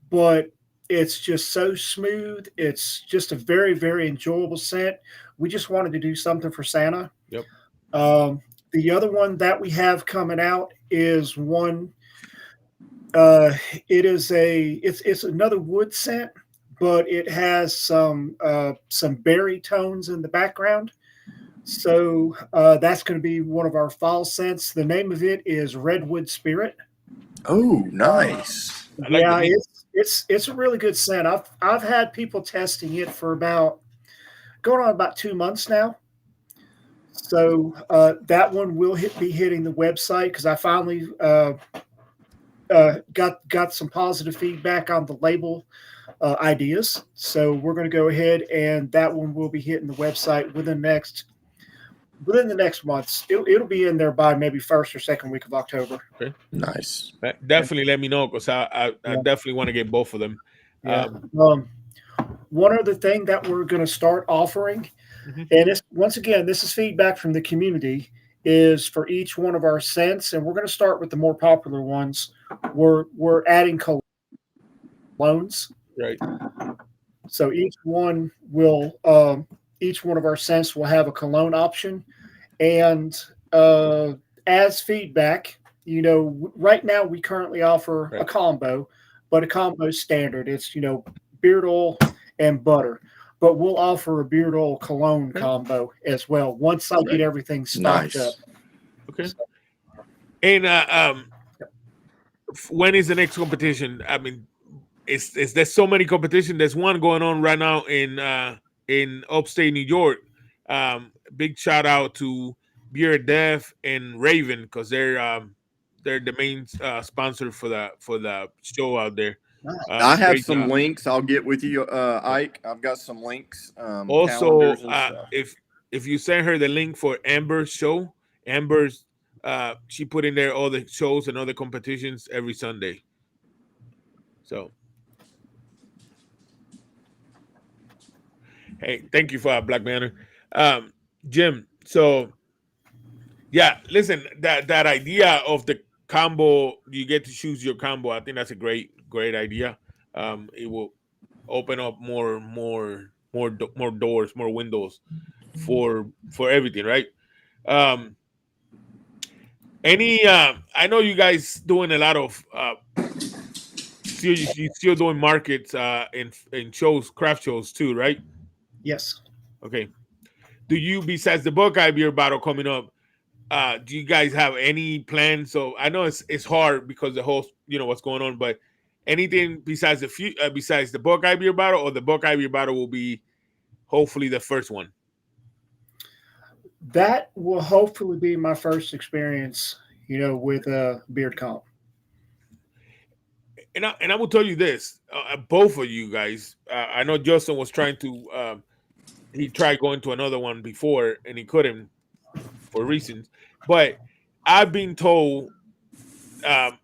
but it's just so smooth. It's just a very, very enjoyable scent. We just wanted to do something for Santa. Yep. The other one that we have coming out is one. It's another wood scent, but it has some berry tones in the background. So that's going to be one of our fall scents. The name of it is Redwood Spirit. Oh, nice. Yeah, it's a really good scent. I've had people testing it for going on about 2 months now. So that one will be hitting the website because I finally got some positive feedback on the label ideas. So we're going to go ahead and that one will be hitting the website within the next months. It'll be in there by maybe first or second week of October. Okay. Nice. Definitely let me know because I definitely want to get both of them. Yeah. One other thing that we're going to start offering, and once again, this is feedback from the community, is for each one of our scents, and we're going to start with the more popular ones. We're adding colognes. Right. So each one of our scents will have a cologne option, and as feedback, right now we currently offer a combo, but a combo standard. It's beard oil and butter, but we'll offer a beard oil cologne combo as well once I get everything stocked up. Okay. And when is the next competition? I mean, there's so many competition. There's one going on right now in upstate New York. Big shout out to Beer Def and Raven because they're the main sponsor for the show out there. I have some links. I'll get with you, Ike. I've got some links. Also, if you send her the link for Amber's show, she put in there all the shows and other competitions every Sunday. So, hey, thank you for Black Banner, Jim. So, yeah, listen, that idea of the combo, you get to choose your combo. I think that's a great idea. It will open up more doors, more windows for everything, right? Any? I know you guys doing a lot of. You still doing markets in shows, craft shows too, right? Yes. Okay. Do you, besides the Buckeye beer bottle coming up, do you guys have any plans? So I know it's hard because the whole what's going on, but anything besides besides the Buckeye beer bottle, or the Buckeye beer bottle will be hopefully the first one. That will hopefully be my first experience, with a beard comp. And I will tell you this, both of you guys. I know Justin was trying to. He tried going to another one before and he couldn't for reasons, but I've been told,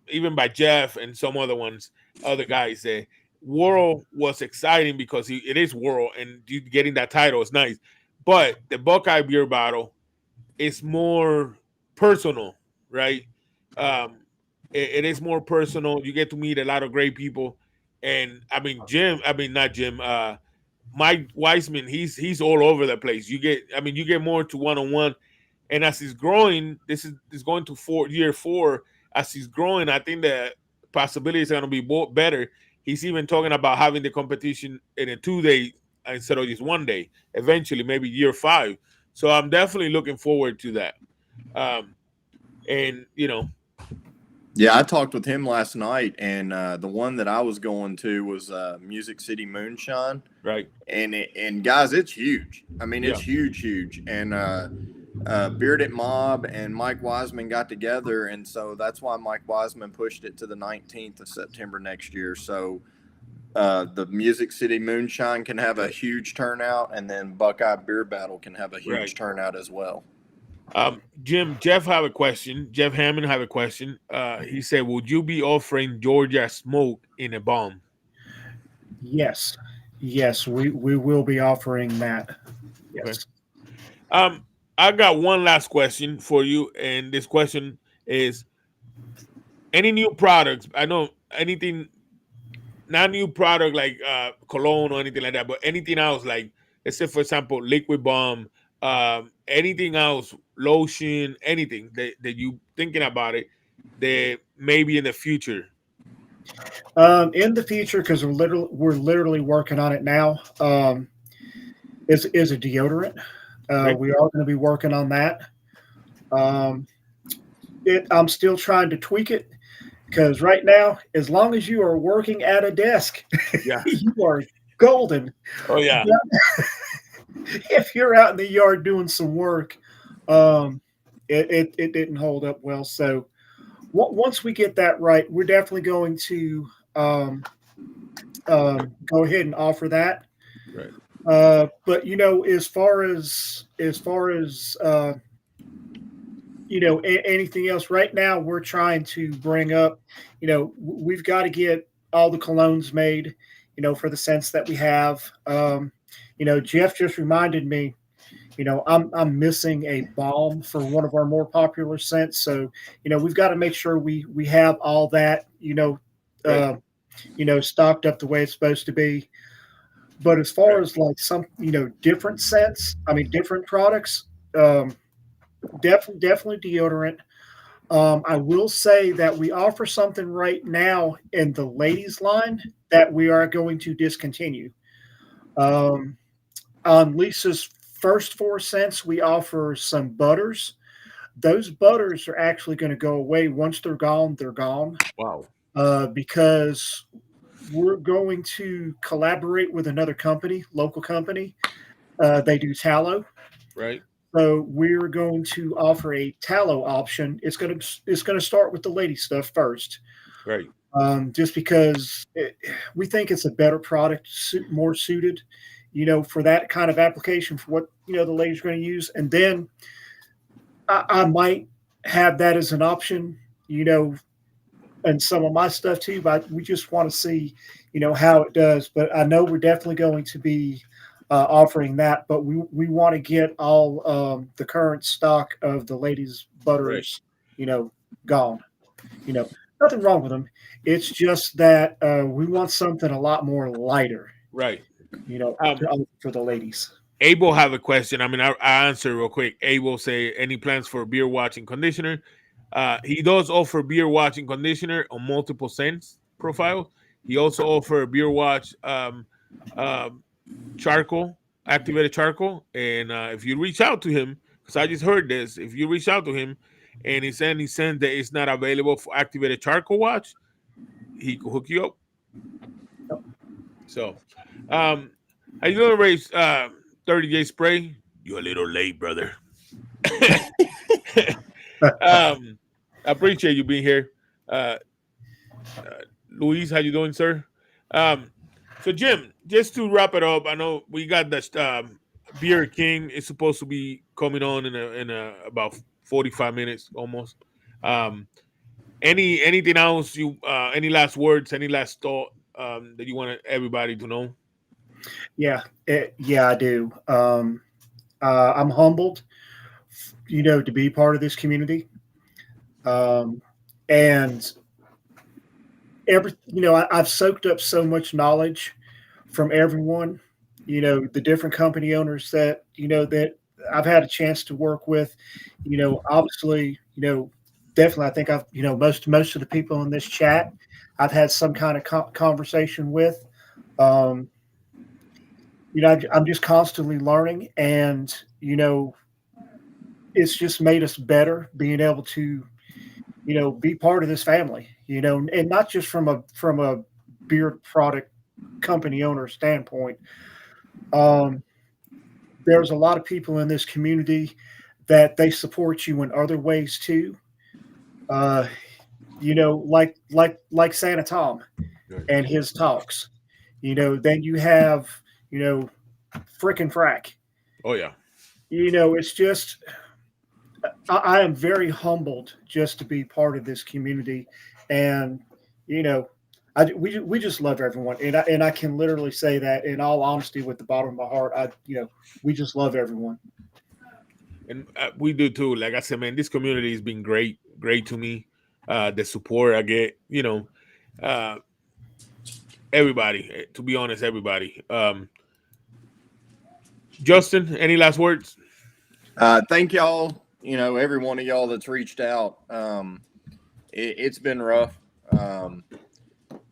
even by Jeff and some other guys, that World was exciting because it is World, and you getting that title is nice. But the Buckeye beer bottle is more personal, right? Um, it is more personal. You get to meet a lot of great people, and I mean Jim. I mean not Jim. Mike Weissman. He's all over the place. You get more to one on one, and as he's growing, this is going to year four. As he's growing, I think the possibilities are going to be better. He's even talking about having the competition in a 2 day instead of just 1 day. Eventually, maybe year five. So I'm definitely looking forward to that. Um, and Yeah, I talked with him last night, and the one that I was going to was Music City Moonshine, right, and guys, it's huge. I mean, yeah, it's huge. And Bearded Mob and Mike Wiseman got together, and so that's why Mike Wiseman pushed it to the 19th of September next year. So the Music City Moonshine can have a huge turnout, and then Buckeye Beer Battle can have a huge right. turnout as well. Jeff have a question. Jeff Hammond have a question. He said, "Would you be offering Georgia Smoke in a bomb?" Yes. Yes, we will be offering that. Okay. Yes. I got one last question for you, and this question is: any new products? I know anything, not new product like cologne or anything like that, but anything else like, let's say for example, liquid balm, anything else, lotion, anything that you thinking about it that maybe in the future. In the future, because we're literally working on it now. Is a deodorant. Okay. We are going to be working on that. Um, I'm still trying to tweak it because right now, as long as you are working at a desk, Yeah. you are golden. Oh yeah. If you're out in the yard doing some work, um, it didn't hold up well. So once we get that right, we're definitely going to go ahead and offer that. Right. But as far as anything else, right now we're trying to bring up. We've got to get all the colognes made. For the scents that we have. Jeff just reminded me. I'm missing a balm for one of our more popular scents. So we've got to make sure we have all that. Right. Stocked up the way it's supposed to be. But as far Right. as like some, different scents, I mean, different products, um, definitely deodorant. I will say that we offer something right now in the ladies line that we are going to discontinue. Um, on Lisa's first 4 cents, we offer some butters. Those butters are actually going to go away. Once they're gone, they're gone. Wow. Because we're going to collaborate with another company, local company. They do tallow. Right. So we're going to offer a tallow option. It's going to start with the lady stuff first, Right. just because we think it's a better product, more suited, for that kind of application for what the ladies are going to use. And then I might have that as an option, and some of my stuff too. But we just want to see, how it does. But I know we're definitely going to be offering that, but we want to get all the current stock of the ladies' Right. butters, gone. Nothing wrong with them. It's just that we want something a lot more lighter, Right. to offer for the ladies. Abel have a question. I mean, I answer real quick. Abel say, any plans for beer watching conditioner? He does offer beer watch and conditioner on multiple scents profiles. He also offer beer watch um, charcoal, activated charcoal. And if you reach out to him, because I just heard this, if you reach out to him and he sends that it's not available for activated charcoal watch, he could hook you up. So, how you doing, Race? 30-day spray. You're a little late, brother. I appreciate you being here. Uh, Luis, how you doing, sir? Um, so Jim, just to wrap it up, I know we got this Beer King is supposed to be coming on in about 45 minutes almost. Um, anything else you any last words, any last thought that you want everybody to know? Yeah, I do. I'm humbled, to be part of this community. And I've soaked up so much knowledge from everyone. The different company owners that I've had a chance to work with. Obviously, definitely, I think I've most of the people in this chat, I've had some kind of conversation with. Um, I'm just constantly learning, and it's just made us better being able to be part of this family, and not just from a beer product company owner standpoint. Um, there's a lot of people in this community that they support you in other ways too. Uh, like Santa Tom Good. and his talks. Then you have frickin' frack. Oh yeah, It's just I am very humbled just to be part of this community, and you know, we just love everyone, and I can literally say that in all honesty, with the bottom of my heart. We just love everyone. and we do too. Like I said, man, this community has been great to me. The support I get, uh, everybody. To be honest, everybody. Justin, any last words? Thank y'all. Every one of y'all that's reached out. It's been rough.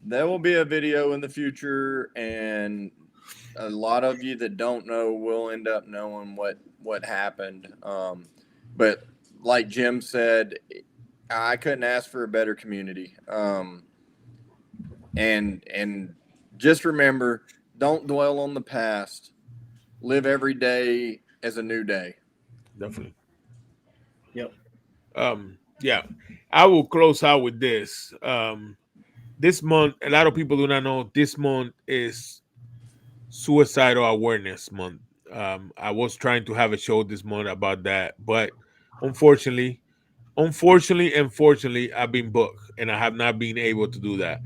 There will be a video in the future, and a lot of you that don't know will end up knowing what happened. But like Jim said, I couldn't ask for a better community. And just remember, don't dwell on the past. Live every day as a new day. Definitely. Yep. Yeah, I will close out with this. This month, a lot of people do not know this month is Suicidal Awareness Month. I was trying to have a show this month about that, but unfortunately, unfortunately, I've been booked and I have not been able to do that.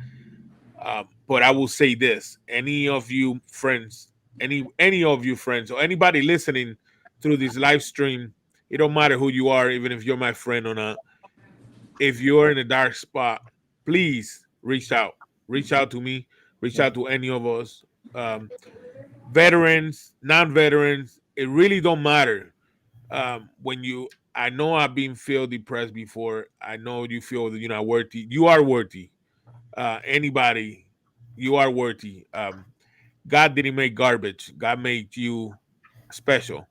But I will say this: any of you friends, any of you friends, or anybody listening through this live stream, it don't matter who you are, even if you're my friend or not. If you're in a dark spot, please reach out. Reach out to me. Reach out to any of us. Um, Veterans, non-veterans, it really don't matter. When you, I know I've been feel depressed before. I know you feel that you're not worthy. You are worthy. Anybody, you are worthy. God didn't make garbage. God made you special.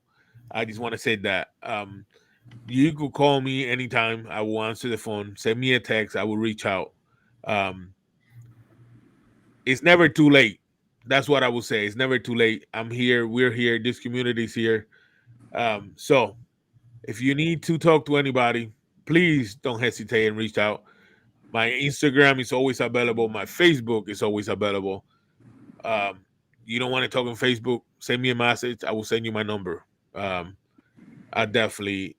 I just want to say that. You could call me anytime. I will answer the phone. Send me a text. I will reach out. Um, it's never too late. That's what I will say. It's never too late. I'm here. We're here. This community's here. So if you need to talk to anybody, please don't hesitate and reach out. My Instagram is always available. My Facebook is always available. Um, you don't want to talk on Facebook? Send me a message. I will send you my number. Um, I'm definitely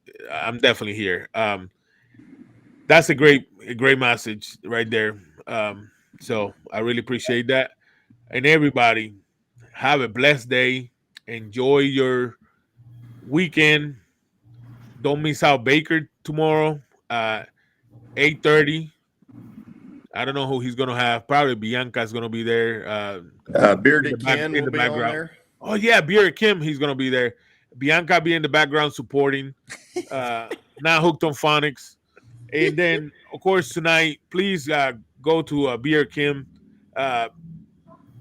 here. That's a great message right there. So I really appreciate that. And everybody, have a blessed day. Enjoy your weekend. Don't miss out Baker tomorrow. 8:30. I don't know who he's gonna have. Probably Bianca's gonna be there. Bearded Ken In will the be on background. there. Oh yeah, Beer Kim, he's gonna be there. Bianca be in the background supporting. Not hooked on phonics. And then, of course, tonight, please go to Beer Kim, uh,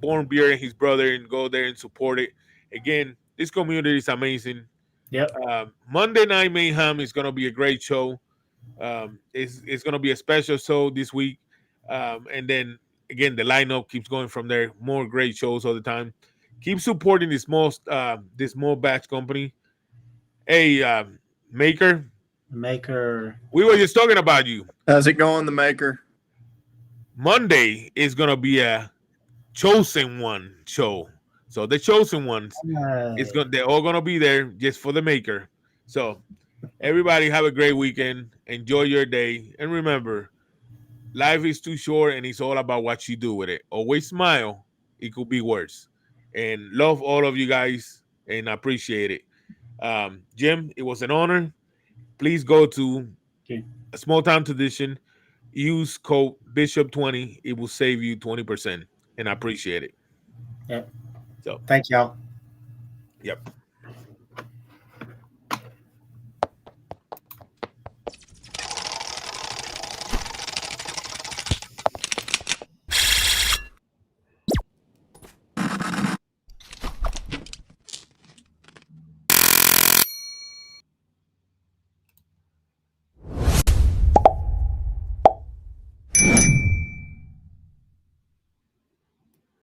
Born Beer and his brother, and go there and support it. Again, this community is amazing. Yep. Monday Night Mayhem is going to be a great show. It's going to be a special show this week. And then, again, the lineup keeps going from there. More great shows all the time. Keep supporting this small batch company. Hey, Maker, Maker. we were just talking about you. How's it going, the Maker? Monday is gonna be a chosen one show. So the chosen ones they're all gonna be there just for the Maker. So everybody have a great weekend. Enjoy your day. And remember, life is too short and it's all about what you do with it. Always smile. It could be worse. And love all of you guys and appreciate it. Jim, it was an honor. Please go to a small time tradition. Use code Bishop20. It will save you 20%. And I appreciate it. Yep. So thank y'all. Yep.